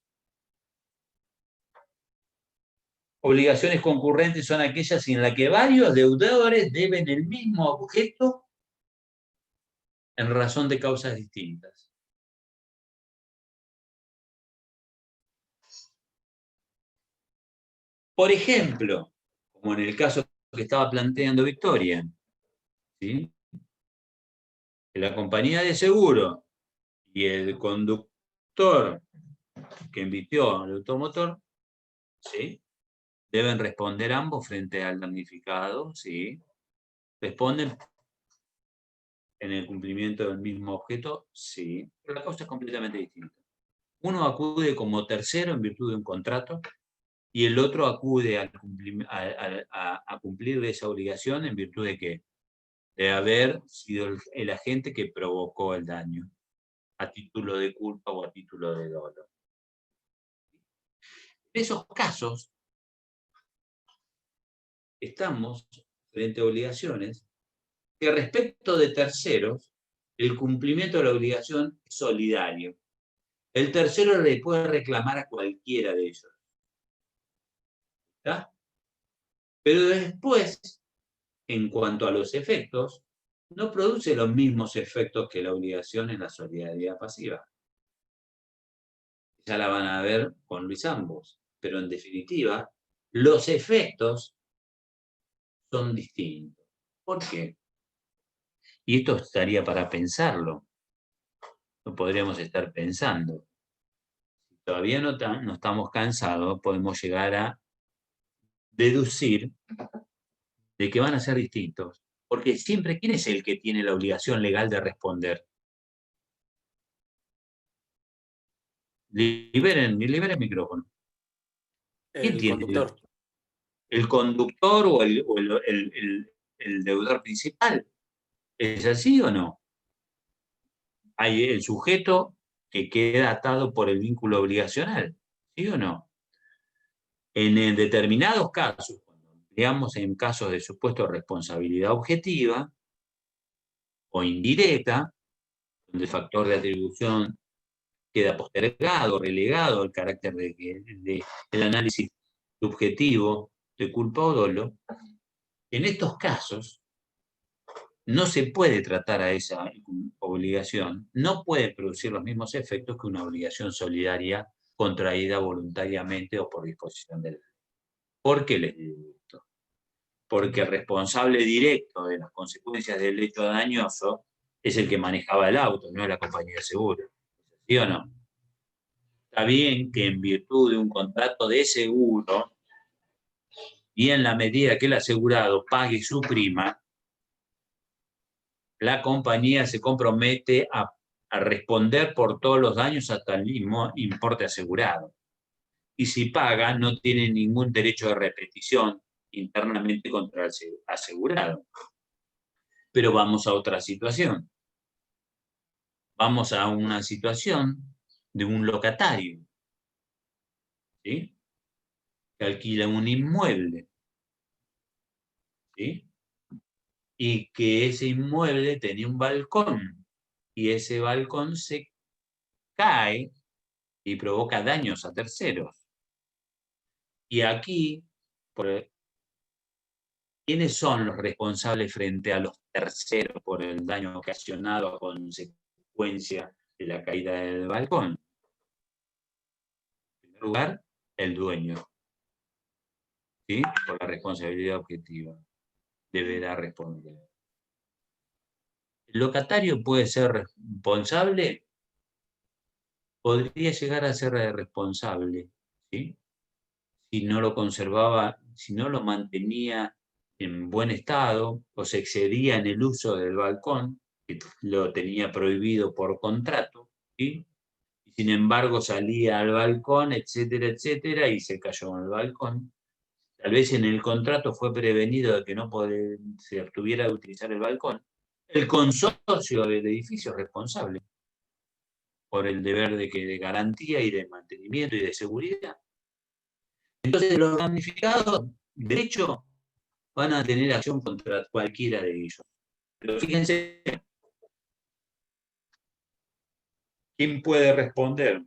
Obligaciones concurrentes son aquellas en las que varios deudores deben el mismo objeto en razón de causas distintas. Por ejemplo, como en el caso que estaba planteando Victoria, ¿sí?, la compañía de seguro y el conductor que emitió el automotor, ¿sí?, deben responder ambos frente al damnificado, ¿sí? ¿Responden en el cumplimiento del mismo objeto? Sí, pero la causa es completamente distinta. Uno acude como tercero en virtud de un contrato y el otro acude a cumplir esa obligación en virtud de que de haber sido el agente que provocó el daño, a título de culpa o a título de dolo. En esos casos, estamos frente a obligaciones que respecto de terceros, el cumplimiento de la obligación es solidario. El tercero le puede reclamar a cualquiera de ellos. ¿Está? Pero después, en cuanto a los efectos, no produce los mismos efectos que la obligación en la solidaridad pasiva. Ya la van a ver con Luis ambos, pero en definitiva, los efectos son distintos. ¿Por qué? Y esto estaría para pensarlo. Lo podríamos estar pensando. Si todavía no estamos cansados, podemos llegar a deducir de que van a ser distintos. Porque siempre, ¿quién es el que tiene la obligación legal de responder? Liberen el micrófono. ¿Quién tiene? Conductor. ¿El conductor o el deudor principal? ¿Es así o no? Hay el sujeto que queda atado por el vínculo obligacional, ¿sí o no? En determinados casos, digamos en casos de supuesto responsabilidad objetiva o indirecta, donde el factor de atribución queda postergado, relegado al carácter del análisis subjetivo de culpa o dolo, en estos casos no se puede tratar a esa obligación, no puede producir los mismos efectos que una obligación solidaria contraída voluntariamente o por disposición de la ley. ¿Por qué les digo esto? Porque el responsable directo de las consecuencias del hecho dañoso es el que manejaba el auto, no la compañía de seguro. ¿Sí o no? Está bien que en virtud de un contrato de seguro, y en la medida que el asegurado pague su prima, la compañía se compromete a responder por todos los daños hasta el mismo importe asegurado. Y si paga, no tiene ningún derecho de repetición internamente contra el asegurado. Pero vamos a otra situación. Vamos a una situación de un locatario, ¿sí? Que alquila un inmueble, ¿sí? Y que ese inmueble tenía un balcón, y ese balcón se cae y provoca daños a terceros. Y aquí, ¿quiénes son los responsables frente a los terceros por el daño ocasionado a consecuencia de la caída del balcón? En primer lugar, el dueño, ¿sí? Por la responsabilidad objetiva. Deberá responder. ¿El locatario puede ser responsable? Podría llegar a ser responsable, ¿sí? Si no lo conservaba, si no lo mantenía en buen estado o se excedía en el uso del balcón, que lo tenía prohibido por contrato, ¿sí? Y sin embargo salía al balcón, etcétera, etcétera, y se cayó en el balcón. Tal vez en el contrato fue prevenido de que no se abstuviera de utilizar el balcón. El consorcio del edificio es responsable por el deber de garantía y de mantenimiento y de seguridad. Entonces los damnificados, de hecho, van a tener acción contra cualquiera de ellos. Pero fíjense, ¿quién puede responder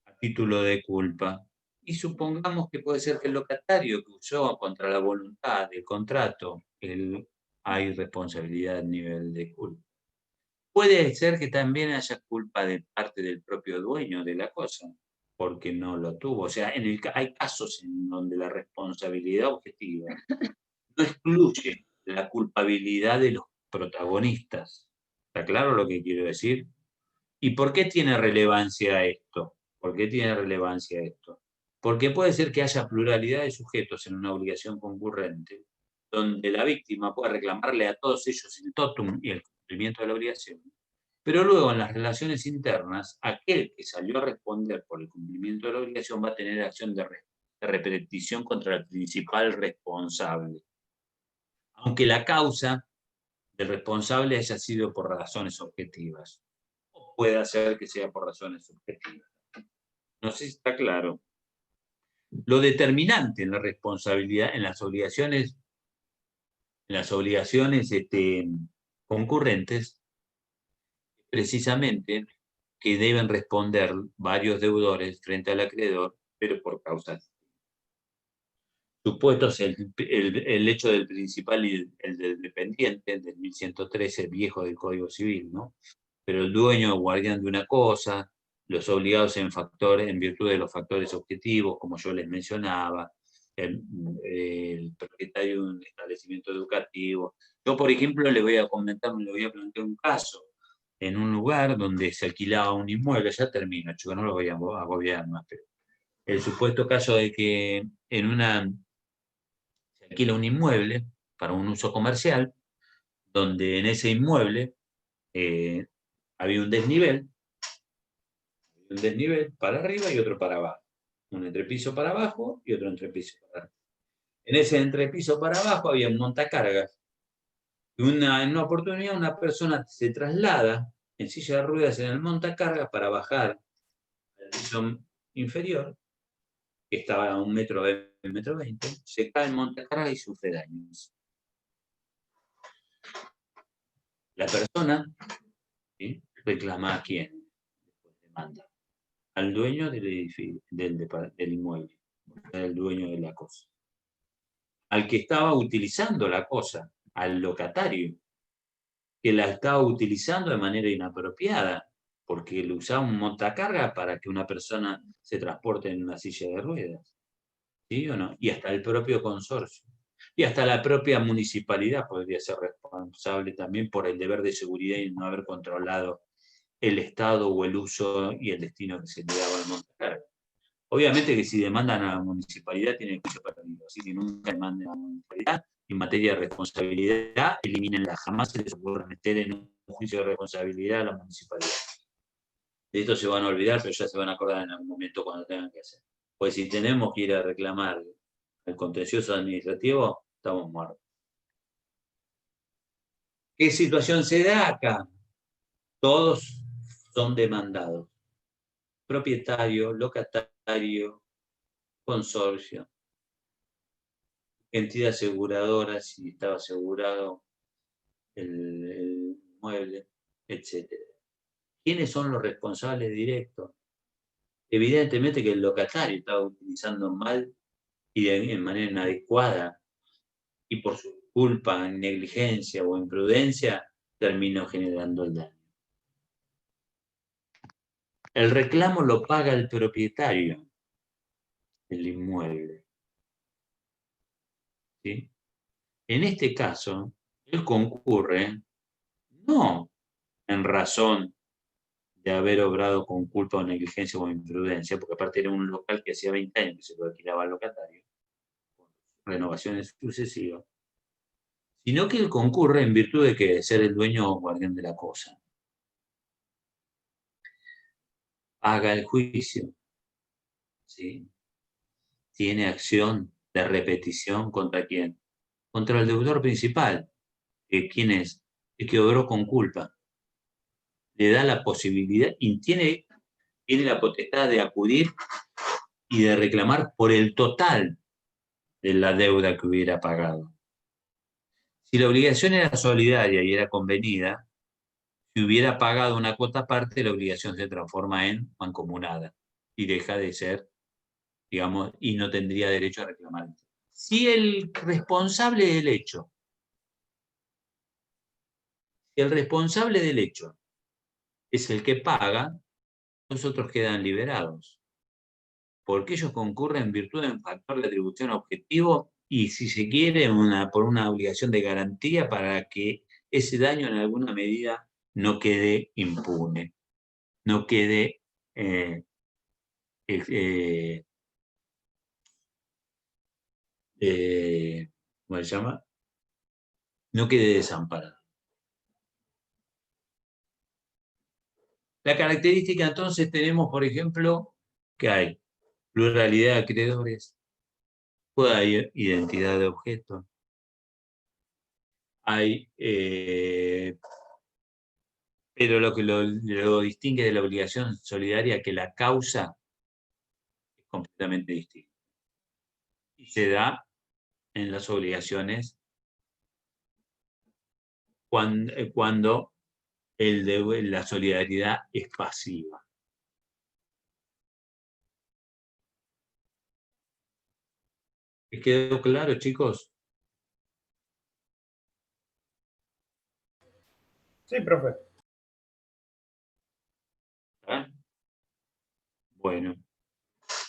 a título de culpa? Y supongamos que puede ser que el locatario que usó contra la voluntad del contrato, hay responsabilidad a nivel de culpa. Puede ser que también haya culpa de parte del propio dueño de la cosa, porque no lo tuvo. O sea, hay casos en donde la responsabilidad objetiva no excluye la culpabilidad de los protagonistas. ¿Está claro lo que quiero decir? ¿Y por qué tiene relevancia esto? ¿Por qué tiene relevancia esto? Porque puede ser que haya pluralidad de sujetos en una obligación concurrente, donde la víctima pueda reclamarle a todos ellos el totum y el cumplimiento de la obligación. Pero luego en las relaciones internas, aquel que salió a responder por el cumplimiento de la obligación va a tener acción de repetición contra el principal responsable, aunque la causa del responsable haya sido por razones objetivas. O puede ser que sea por razones subjetivas. No sé si está claro. Lo determinante en la responsabilidad, en las obligaciones concurrentes, precisamente que deben responder varios deudores frente al acreedor, pero por causas. Supuestos el hecho del principal y el del dependiente, del 1113 viejo del Código Civil, ¿no? Pero el dueño o guardián de una cosa, los obligados en virtud de los factores objetivos, como yo les mencionaba, el propietario de un establecimiento educativo. Yo, por ejemplo, le voy a plantear un caso en un lugar donde se alquilaba un inmueble. Ya termino, chicos, no lo voy a agobiar más, pero el supuesto caso de que se alquila un inmueble para un uso comercial, donde en ese inmueble había un desnivel para arriba y otro para abajo. Un entrepiso para abajo y otro entrepiso para arriba. En ese entrepiso para abajo había un montacargas. En una oportunidad una persona se traslada en silla de ruedas en el montacargas para bajar al piso inferior, que estaba a 1,20 m, se cae el montacargas y sufre daños. La persona, ¿sí?, reclama a quién, después demanda al dueño del edificio, del inmueble, al dueño de la cosa, al que estaba utilizando la cosa, al locatario, que la estaba utilizando de manera inapropiada, porque le usaba un montacarga para que una persona se transporte en una silla de ruedas. ¿Sí o no? Y hasta el propio consorcio. Y hasta la propia municipalidad podría ser responsable también por el deber de seguridad y no haber controlado el estado o el uso y el destino que se le daba al monte carga. Obviamente que si demandan a la municipalidad tienen juicio perdido, así que nunca demanden a la municipalidad. En materia de responsabilidad, elimínenla. Jamás se les ocurre meter en un juicio de responsabilidad a la municipalidad. De esto se van a olvidar, pero ya se van a acordar en algún momento cuando tengan que hacer. Pues si tenemos que ir a reclamar el contencioso administrativo, estamos muertos. ¿Qué situación se da acá? Todos son demandados. Propietario, locatario, consorcio, entidad aseguradora, si estaba asegurado el mueble, etc. ¿Quiénes son los responsables directos? Evidentemente que el locatario estaba utilizando mal y en manera inadecuada, y por su culpa, negligencia o imprudencia, terminó generando el daño. El reclamo lo paga el propietario del inmueble. ¿Sí? En este caso, él concurre no en razón de haber obrado con culpa o negligencia o imprudencia, porque aparte era un local que hacía 20 años que se lo alquilaba al locatario, con renovaciones sucesivas, sino que él concurre en virtud de ser el dueño o guardián de la cosa. Haga el juicio, ¿sí? Tiene acción de repetición ¿contra quién? Contra el deudor principal. ¿Quién es? El que obró con culpa. Le da la posibilidad y tiene la potestad de acudir y de reclamar por el total de la deuda que hubiera pagado. Si la obligación era solidaria y era convenida, si hubiera pagado una cuota aparte, la obligación se transforma en mancomunada y deja de ser, digamos, y no tendría derecho a reclamar. Si el responsable del hecho, es el que paga, los otros quedan liberados, porque ellos concurren en virtud de un factor de atribución objetivo y, si se quiere, por una obligación de garantía para que ese daño en alguna medida no quede impune, no quede ¿cómo se llama? No quede desamparado. La característica entonces tenemos, por ejemplo, que hay pluralidad de acreedores, puede haber identidad de objeto, hay, pero lo que lo distingue de la obligación solidaria es que la causa es completamente distinta. Y se da en las obligaciones cuando la solidaridad es pasiva. ¿Les quedó claro, chicos? Sí, profe. ¿Ah? Bueno.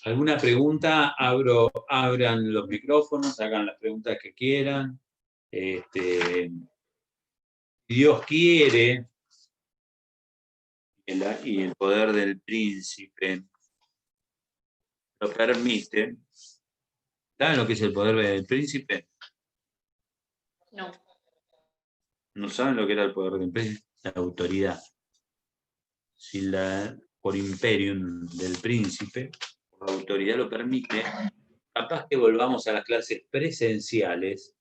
¿Alguna pregunta? Abran los micrófonos, hagan las preguntas que quieran. Si Dios quiere, y el poder del príncipe lo permite. ¿Saben lo que es el poder del príncipe? No. ¿No saben lo que era el poder del príncipe? La autoridad. Si por imperium del príncipe, por la autoridad lo permite, capaz que volvamos a las clases presenciales.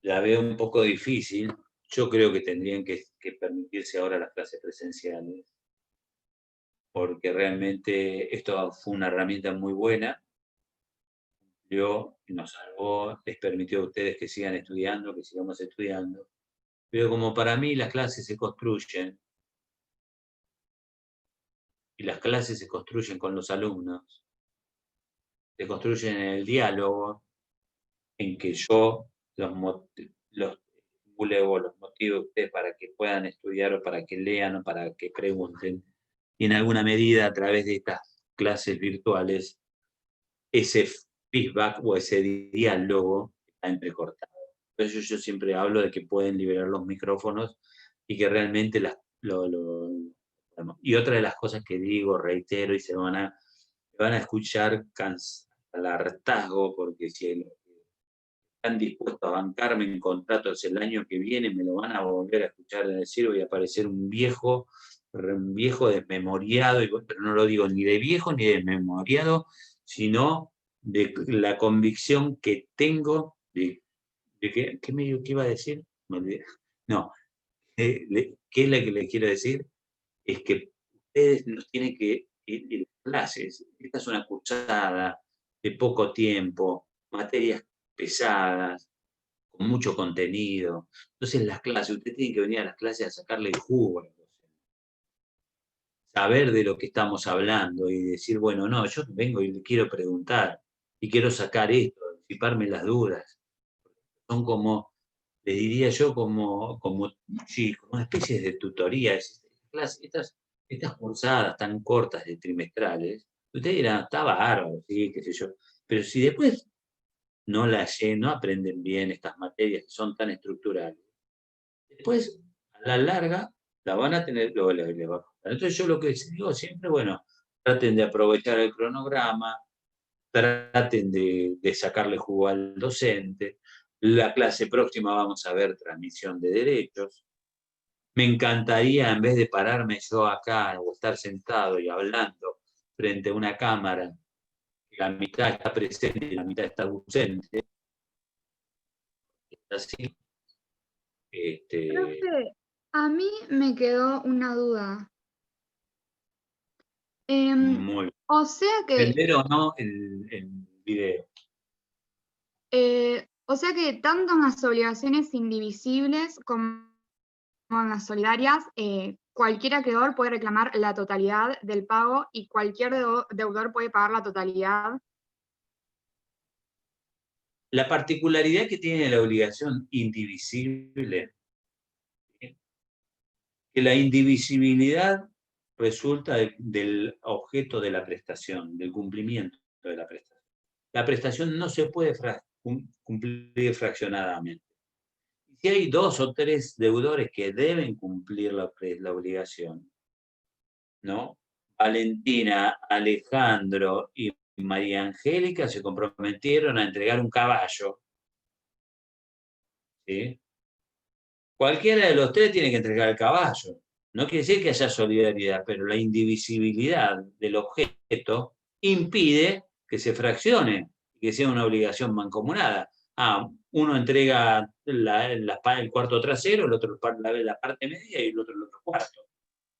La veo un poco difícil. Yo creo que tendrían que permitirse ahora las clases presenciales, porque realmente esto fue una herramienta muy buena. Nos salvó, les permitió a ustedes que sigan estudiando, que sigamos estudiando. Pero como para mí las clases se construyen, y las clases se construyen con los alumnos, se construyen en el diálogo, en que yo los estimule, los motive a ustedes para que puedan estudiar o para que lean o para que pregunten. Y en alguna medida, a través de estas clases virtuales, ese feedback o ese diálogo está entrecortado. Por eso yo siempre hablo de que pueden liberar los micrófonos y que realmente Y otra de las cosas que digo, reitero, y se van a escuchar al hartazgo, porque si están dispuestos a bancarme en contratos el año que viene, me lo van a volver a escuchar decir, voy a parecer un viejo desmemoriado, pero no lo digo ni de viejo ni de desmemoriado, sino de la convicción que tengo de que, ¿qué iba a decir? Me olvidé. No, ¿qué es lo que le quiero decir? Es que ustedes no tienen que ir a clases. Esta es una cursada de poco tiempo, materias pesadas, con mucho contenido. Entonces las clases, ustedes tienen que venir a las clases a sacarle el jugo a los docentes. Saber de lo que estamos hablando y decir, bueno, no, yo vengo y le quiero preguntar y quiero sacar esto, disiparme las dudas. Son como, les diría yo, como una especie de tutorías. Estas cursadas tan cortas de trimestrales, ustedes dirán, está bárbaro, sí, qué sé yo. Pero si después no aprenden bien estas materias que son tan estructurales, después, a la larga, la van a tener, luego les va a costar. Entonces yo lo que digo siempre, bueno, traten de aprovechar el cronograma, traten de sacarle jugo al docente. La clase próxima vamos a ver transmisión de derechos. Me encantaría, en vez de pararme yo acá o estar sentado y hablando frente a una cámara, que la mitad está presente y la mitad está ausente, así. Profe, a mí me quedó una duda. Muy bien. O sea que, ¿Entender o no el video? o sea que tanto en las obligaciones indivisibles como en las solidarias, cualquier acreedor puede reclamar la totalidad del pago y cualquier deudor puede pagar la totalidad. La particularidad que tiene la obligación indivisible, que la indivisibilidad resulta del objeto de la prestación, del cumplimiento de la prestación. La prestación no se puede cumplir fraccionadamente. Si hay 2 o 3 deudores que deben cumplir la obligación, ¿no? Valentina, Alejandro y María Angélica se comprometieron a entregar un caballo, ¿sí? Cualquiera de los 3 tiene que entregar el caballo. No quiere decir que haya solidaridad, pero la indivisibilidad del objeto impide que se fraccione y que sea una obligación mancomunada. Uno entrega el cuarto trasero, el otro la parte media y el otro cuarto.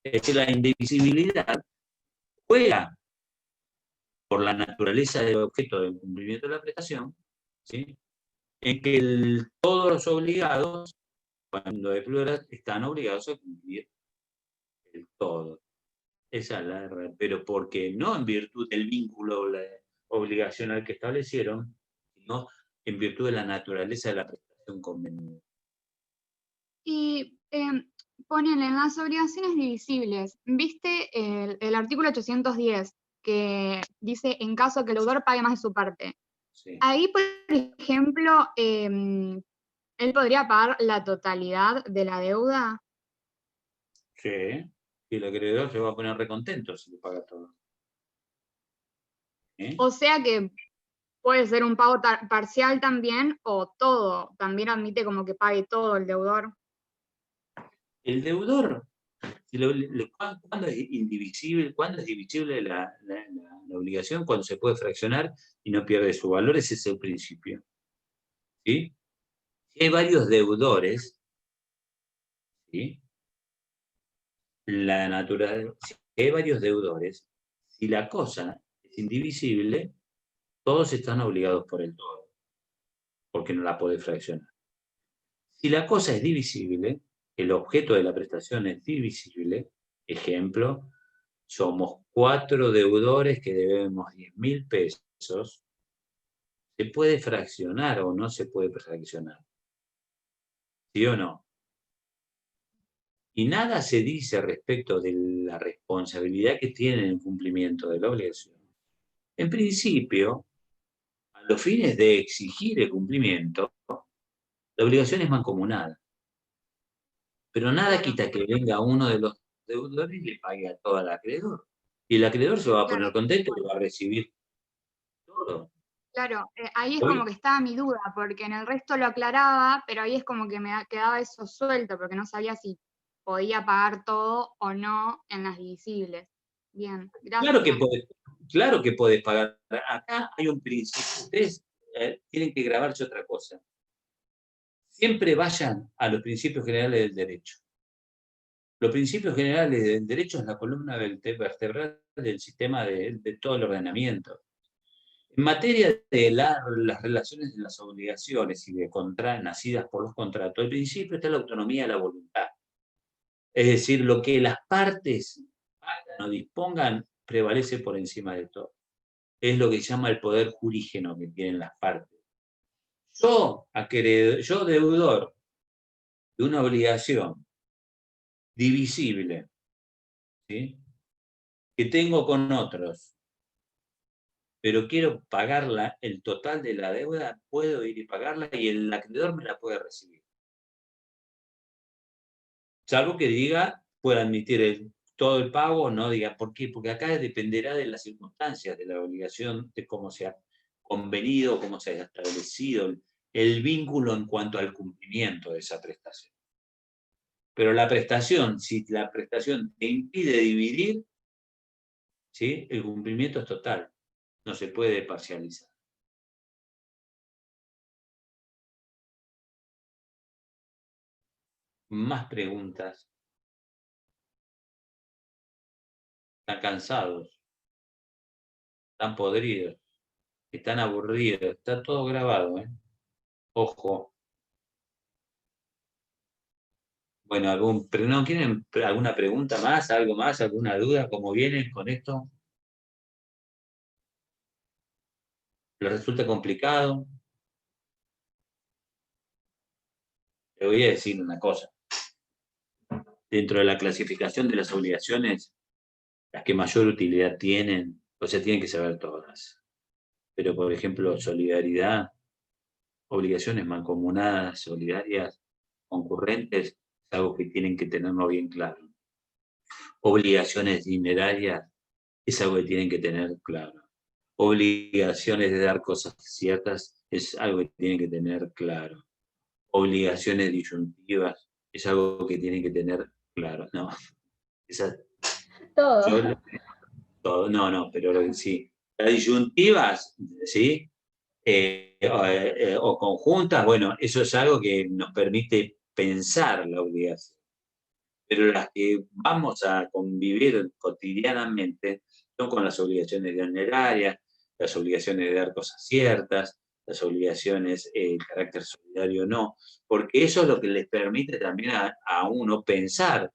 Es decir, la indivisibilidad juega por la naturaleza del objeto del cumplimiento de la prestación, ¿sí? En que todos los obligados, cuando hay plural, están obligados a cumplir el todo. Esa es la error, pero porque no en virtud del vínculo obligacional que establecieron, sino en virtud de la naturaleza de la prestación convenida. Y ponen en las obligaciones divisibles, ¿viste el artículo 810 que dice en caso que el deudor pague más de su parte? Sí. Ahí, por ejemplo, él podría pagar la totalidad de la deuda. Sí, y el acreedor se va a poner recontento si le paga todo. ¿Eh? O sea que puede ser un pago parcial también, o todo, también admite como que pague todo el deudor. El deudor, ¿cuándo es indivisible? ¿Cuándo es divisible la obligación? Cuando se puede fraccionar y no pierde su valor. Ese es el principio. ¿Sí? Si hay varios deudores, ¿sí? Si hay varios deudores, si la cosa es indivisible, todos están obligados por el todo, porque no la puede fraccionar. Si la cosa es divisible, el objeto de la prestación es divisible, ejemplo, somos 4 deudores que debemos 10.000 pesos, ¿se puede fraccionar o no se puede fraccionar? ¿Sí o no? Y nada se dice respecto de la responsabilidad que tiene en el cumplimiento de la obligación. En principio, a los fines de exigir el cumplimiento, la obligación es mancomunada. Pero nada quita que venga uno de los deudores y le pague a todo el acreedor. Y el acreedor se va a poner contento y va a recibir todo. Claro, ahí es Hoy- como que estaba mi duda, porque en el resto lo aclaraba, pero ahí es como que quedaba eso suelto, porque no sabía si podía pagar todo o no en las divisibles. Bien, Claro que gracias. claro que podés pagar. Acá hay un principio. Ustedes tienen que grabarse otra cosa. Siempre vayan a los principios generales del derecho. Los principios generales del derecho es la columna vertebral del sistema de todo el ordenamiento. En materia de las relaciones de las obligaciones y de nacidas por los contratos, el principio está la autonomía de la voluntad. Es decir, lo que las partes hagan o dispongan prevalece por encima de todo. Es lo que se llama el poder jurígeno que tienen las partes. Yo deudor de una obligación divisible, ¿sí?, que tengo con otros, pero quiero pagarla, el total de la deuda, puedo ir y pagarla y el acreedor me la puede recibir. Salvo que diga, pueda admitir todo el pago o no diga. ¿Por qué? Porque acá dependerá de las circunstancias, de la obligación, de cómo se ha convenido, cómo se ha establecido el vínculo en cuanto al cumplimiento de esa prestación. Pero la prestación, si la prestación te impide dividir, ¿sí?, el cumplimiento es total, no se puede parcializar. Más preguntas. Están cansados, están podridos, están aburridos, está todo grabado, ¿eh? Ojo. Bueno, pero no quieren alguna pregunta más, algo más, alguna duda, ¿cómo vienen con esto? ¿Les resulta complicado? Le voy a decir una cosa. Dentro de la clasificación de las obligaciones, las que mayor utilidad tienen, o sea, tienen que saber todas. Pero, por ejemplo, solidaridad, obligaciones mancomunadas, solidarias, concurrentes, es algo que tienen que tenerlo bien claro. Obligaciones dinerarias, es algo que tienen que tener claro. Obligaciones de dar cosas ciertas, es algo que tienen que tener claro. Obligaciones disyuntivas, es algo que tienen que tener claro. No, Todo. no, pero sí. Las disyuntivas, ¿sí? O conjuntas, bueno, eso es algo que nos permite pensar la obligación. Pero las que vamos a convivir cotidianamente son con las obligaciones dinerarias, las obligaciones de dar cosas ciertas, las obligaciones de carácter solidario o no, porque eso es lo que les permite también a uno pensar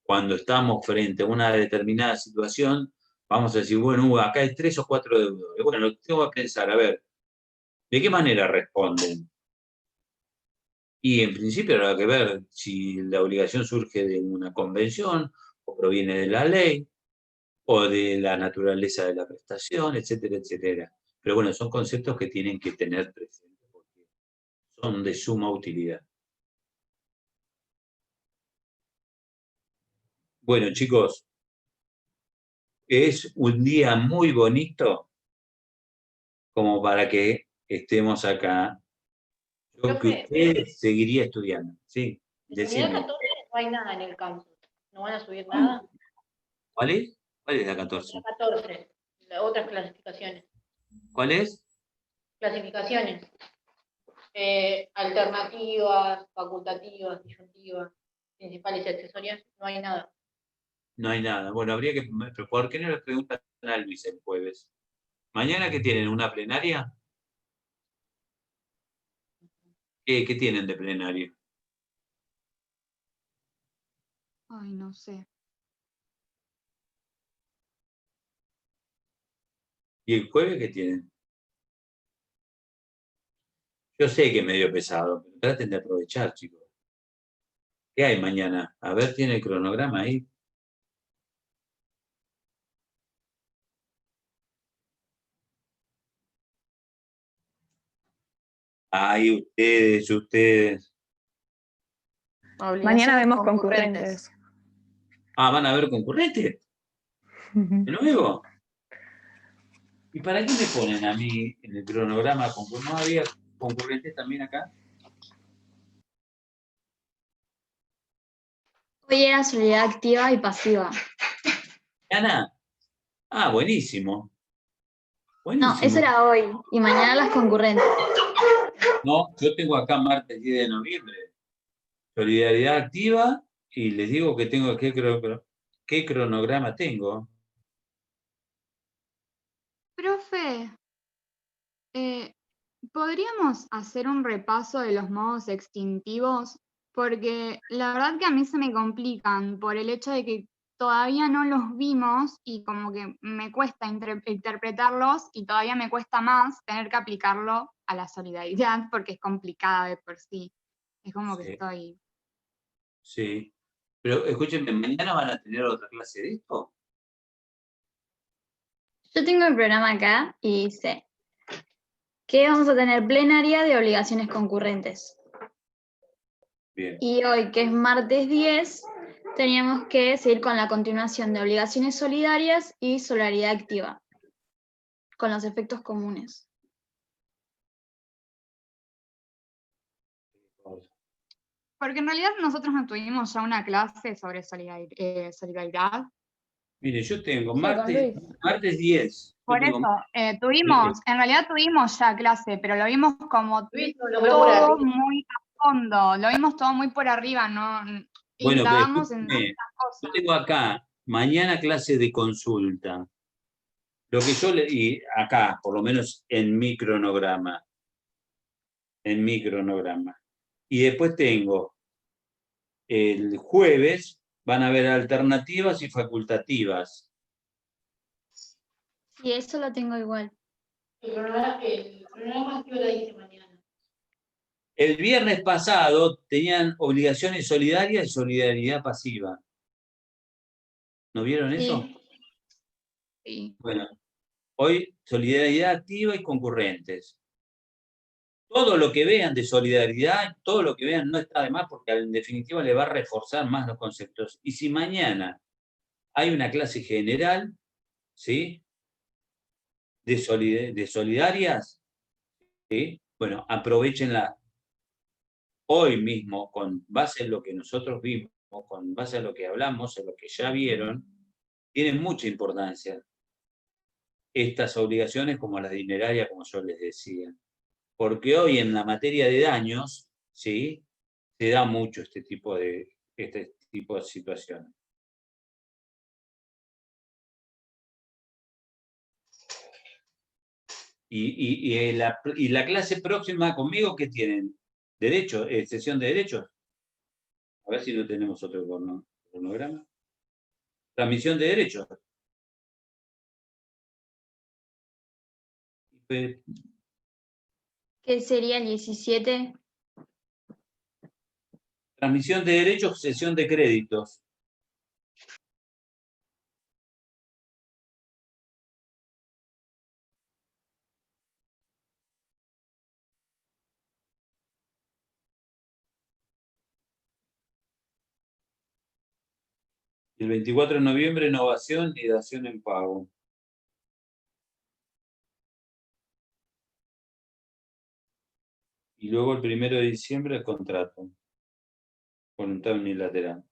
cuando estamos frente a una determinada situación. Vamos a decir, bueno, acá hay 3 o 4 deudores. Bueno, lo que tengo que pensar, a ver, ¿de qué manera responden? Y en principio habrá que ver si la obligación surge de una convención o proviene de la ley o de la naturaleza de la prestación, etcétera, etcétera. Pero bueno, son conceptos que tienen que tener presentes porque son de suma utilidad. Bueno, chicos, es un día muy bonito como para que estemos acá. Yo que usted seguiría estudiando, ¿sí? En unidad Decime. 14 no hay nada en el campus. ¿No van a subir nada? ¿Cuál es? ¿Cuál es la 14? La 14. Otras clasificaciones. ¿Cuál es? Clasificaciones. Alternativas, facultativas, disyuntivas, principales y accesorias. No hay nada. No hay nada. Bueno, habría que... ¿Por qué no le preguntan a Luis el jueves? ¿Mañana qué tienen? ¿Una plenaria? ¿Qué tienen de plenario? Ay, no sé. ¿Y el jueves qué tienen? Yo sé que es medio pesado, pero traten de aprovechar, chicos. ¿Qué hay mañana? A ver, ¿tiene el cronograma ahí? Ay, ustedes. Mañana vemos concurrentes. Ah, ¿van a ver concurrentes? ¿De nuevo? ¿Y para qué me ponen a mí en el cronograma? ¿No había concurrentes también acá? Hoy era solidaridad activa y pasiva. ¿Ana? Ah, buenísimo. No, Buenísimo. eso era hoy. Y mañana las concurrentes. No, yo tengo acá martes 10 de noviembre. Solidaridad activa y les digo que tengo qué cronograma tengo. Profe, ¿podríamos hacer un repaso de los modos extintivos? Porque la verdad que a mí se me complican por el hecho de que todavía no los vimos y como que me cuesta interpretarlos y todavía me cuesta más tener que aplicarlo a la solidaridad porque es complicada de por sí. Es como que Sí. estoy... Sí. Pero escúchenme, ¿mañana van a tener otra clase de esto? Yo tengo el programa acá y dice que vamos a tener plenaria de obligaciones concurrentes. Bien. Y hoy, que es martes 10, teníamos que seguir con la continuación de obligaciones solidarias y solidaridad activa, con los efectos comunes. Porque en realidad nosotros no tuvimos ya una clase sobre solidaridad. Mire, yo tengo Sí, con martes 10. Por Yo tengo- eso, en realidad tuvimos ya clase, pero lo vimos como Lo veo por todo arriba. muy a fondo, lo vimos todo muy por arriba, ¿no? Bueno, pero Indagamos en escúcheme, tantas cosas. yo tengo acá, mañana clase de consulta. Lo que y acá, por lo menos en mi cronograma. Y después tengo, el jueves, van a haber alternativas y facultativas. Y eso lo tengo igual. El programa activo lo dice mañana. El viernes pasado tenían obligaciones solidarias y solidaridad pasiva. ¿No vieron eso? Sí. Bueno, hoy solidaridad activa y concurrentes. Todo lo que vean de solidaridad, todo lo que vean no está de más porque en definitiva le va a reforzar más los conceptos. Y si mañana hay una clase general, ¿sí? De solidarias, ¿sí? Bueno, aprovechenla hoy mismo con base en lo que nosotros vimos, con base a lo que hablamos, en lo que ya vieron, tienen mucha importancia estas obligaciones como las dinerarias, como yo les decía. Porque hoy en la materia de daños, ¿sí? Se da mucho este tipo de situaciones. Y la clase próxima conmigo, ¿qué tienen? ¿Derecho? ¿Sesión de derechos? A ver si no tenemos otro cronograma. Transmisión de derechos. ¿Qué sería el 17? Transmisión de derechos, sesión de créditos. El 24 de noviembre, innovación y dación en pago. Y luego el 1 de diciembre, el contrato. Voluntad unilateral.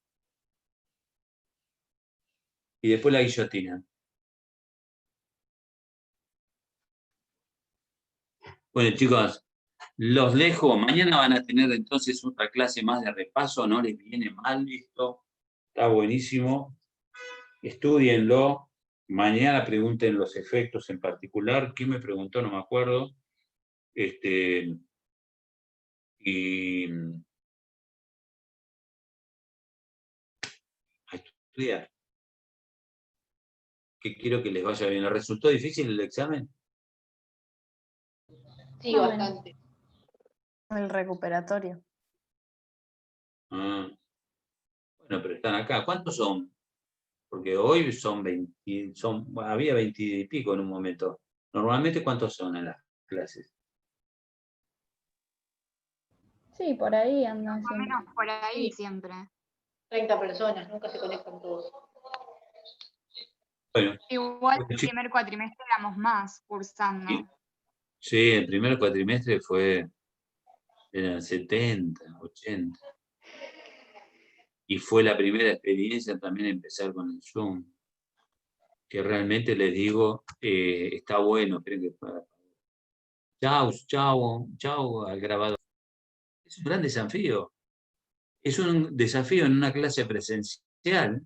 Y después la guillotina. Bueno, chicos, los dejo. Mañana van a tener entonces otra clase más de repaso. No les viene mal esto. Está buenísimo. Estúdienlo. Mañana pregunten los efectos en particular. ¿Quién me preguntó? No me acuerdo. Y a estudiar. Que quiero que les vaya bien. ¿Les resultó difícil el examen? Sí, bastante. El recuperatorio. Ah. Bueno, pero están acá. ¿Cuántos son? Porque hoy son 20, había 20 y pico en un momento. Normalmente, ¿cuántos son en las clases? Sí, por ahí andan Más o siempre. menos por ahí siempre. 30 personas, nunca se conectan todos. Bueno, Igual bueno, el chicos, primer cuatrimestre éramos más cursando. sí, el primer cuatrimestre eran 70, 80. Y fue la primera experiencia también empezar con el Zoom. Que realmente les digo, está bueno. Esperen que chau al grabador. Es un gran desafío. Es un desafío en una clase presencial.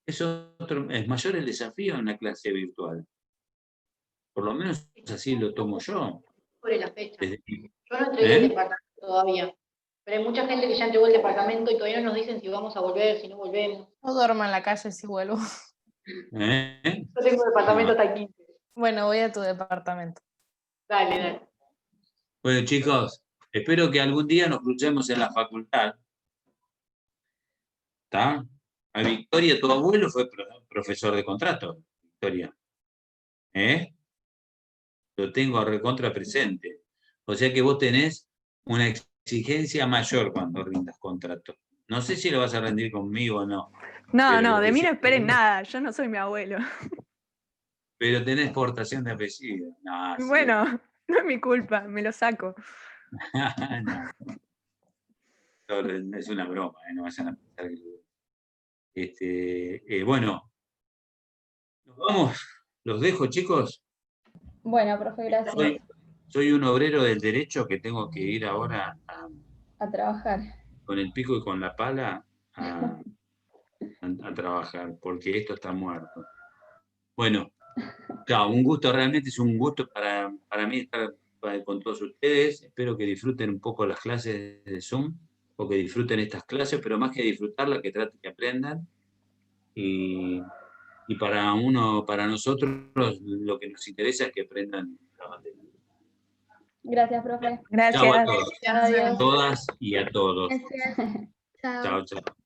Es mayor el desafío en una clase virtual. Por lo menos así lo tomo yo. Sobre la fecha. Desde- Yo no entregué el ¿Eh? departamento todavía. Pero hay mucha gente que ya entregó el departamento y todavía no nos dicen si vamos a volver, si no volvemos. No duermo en la calle si vuelvo. ¿Eh? Yo tengo departamento No. hasta el 15. Bueno, voy a tu departamento. Dale, dale. Bueno, chicos, espero que algún día nos crucemos en la facultad. ¿Está? A Victoria, tu abuelo fue profesor de contrato, Victoria. ¿Eh? Lo tengo recontra presente. O sea que vos tenés una exigencia mayor cuando rindas contrato. No sé si lo vas a rendir conmigo o no. No, Pero no, lo de que mí sí- no esperen nada, yo no soy mi abuelo. Pero tenés portación de apellido. No, sí. Bueno, no es mi culpa, me lo saco. No. Es una broma, no vayan a pensar que... bueno, nos vamos, los dejo, chicos. Bueno, profe, gracias. Soy un obrero del derecho que tengo que ir ahora A trabajar. con el pico y con la pala a trabajar, porque esto está muerto. Bueno, claro, un gusto, realmente es un gusto para mí estar con todos ustedes. Espero que disfruten un poco las clases de Zoom, o que disfruten estas clases, pero más que disfrutarlas, que traten que aprendan. Y para nosotros, lo que nos interesa es que aprendan la materia. Gracias, profe. Chao a Gracias. todos, Adiós. todas y a todos. Gracias. Chao. Chao, chao.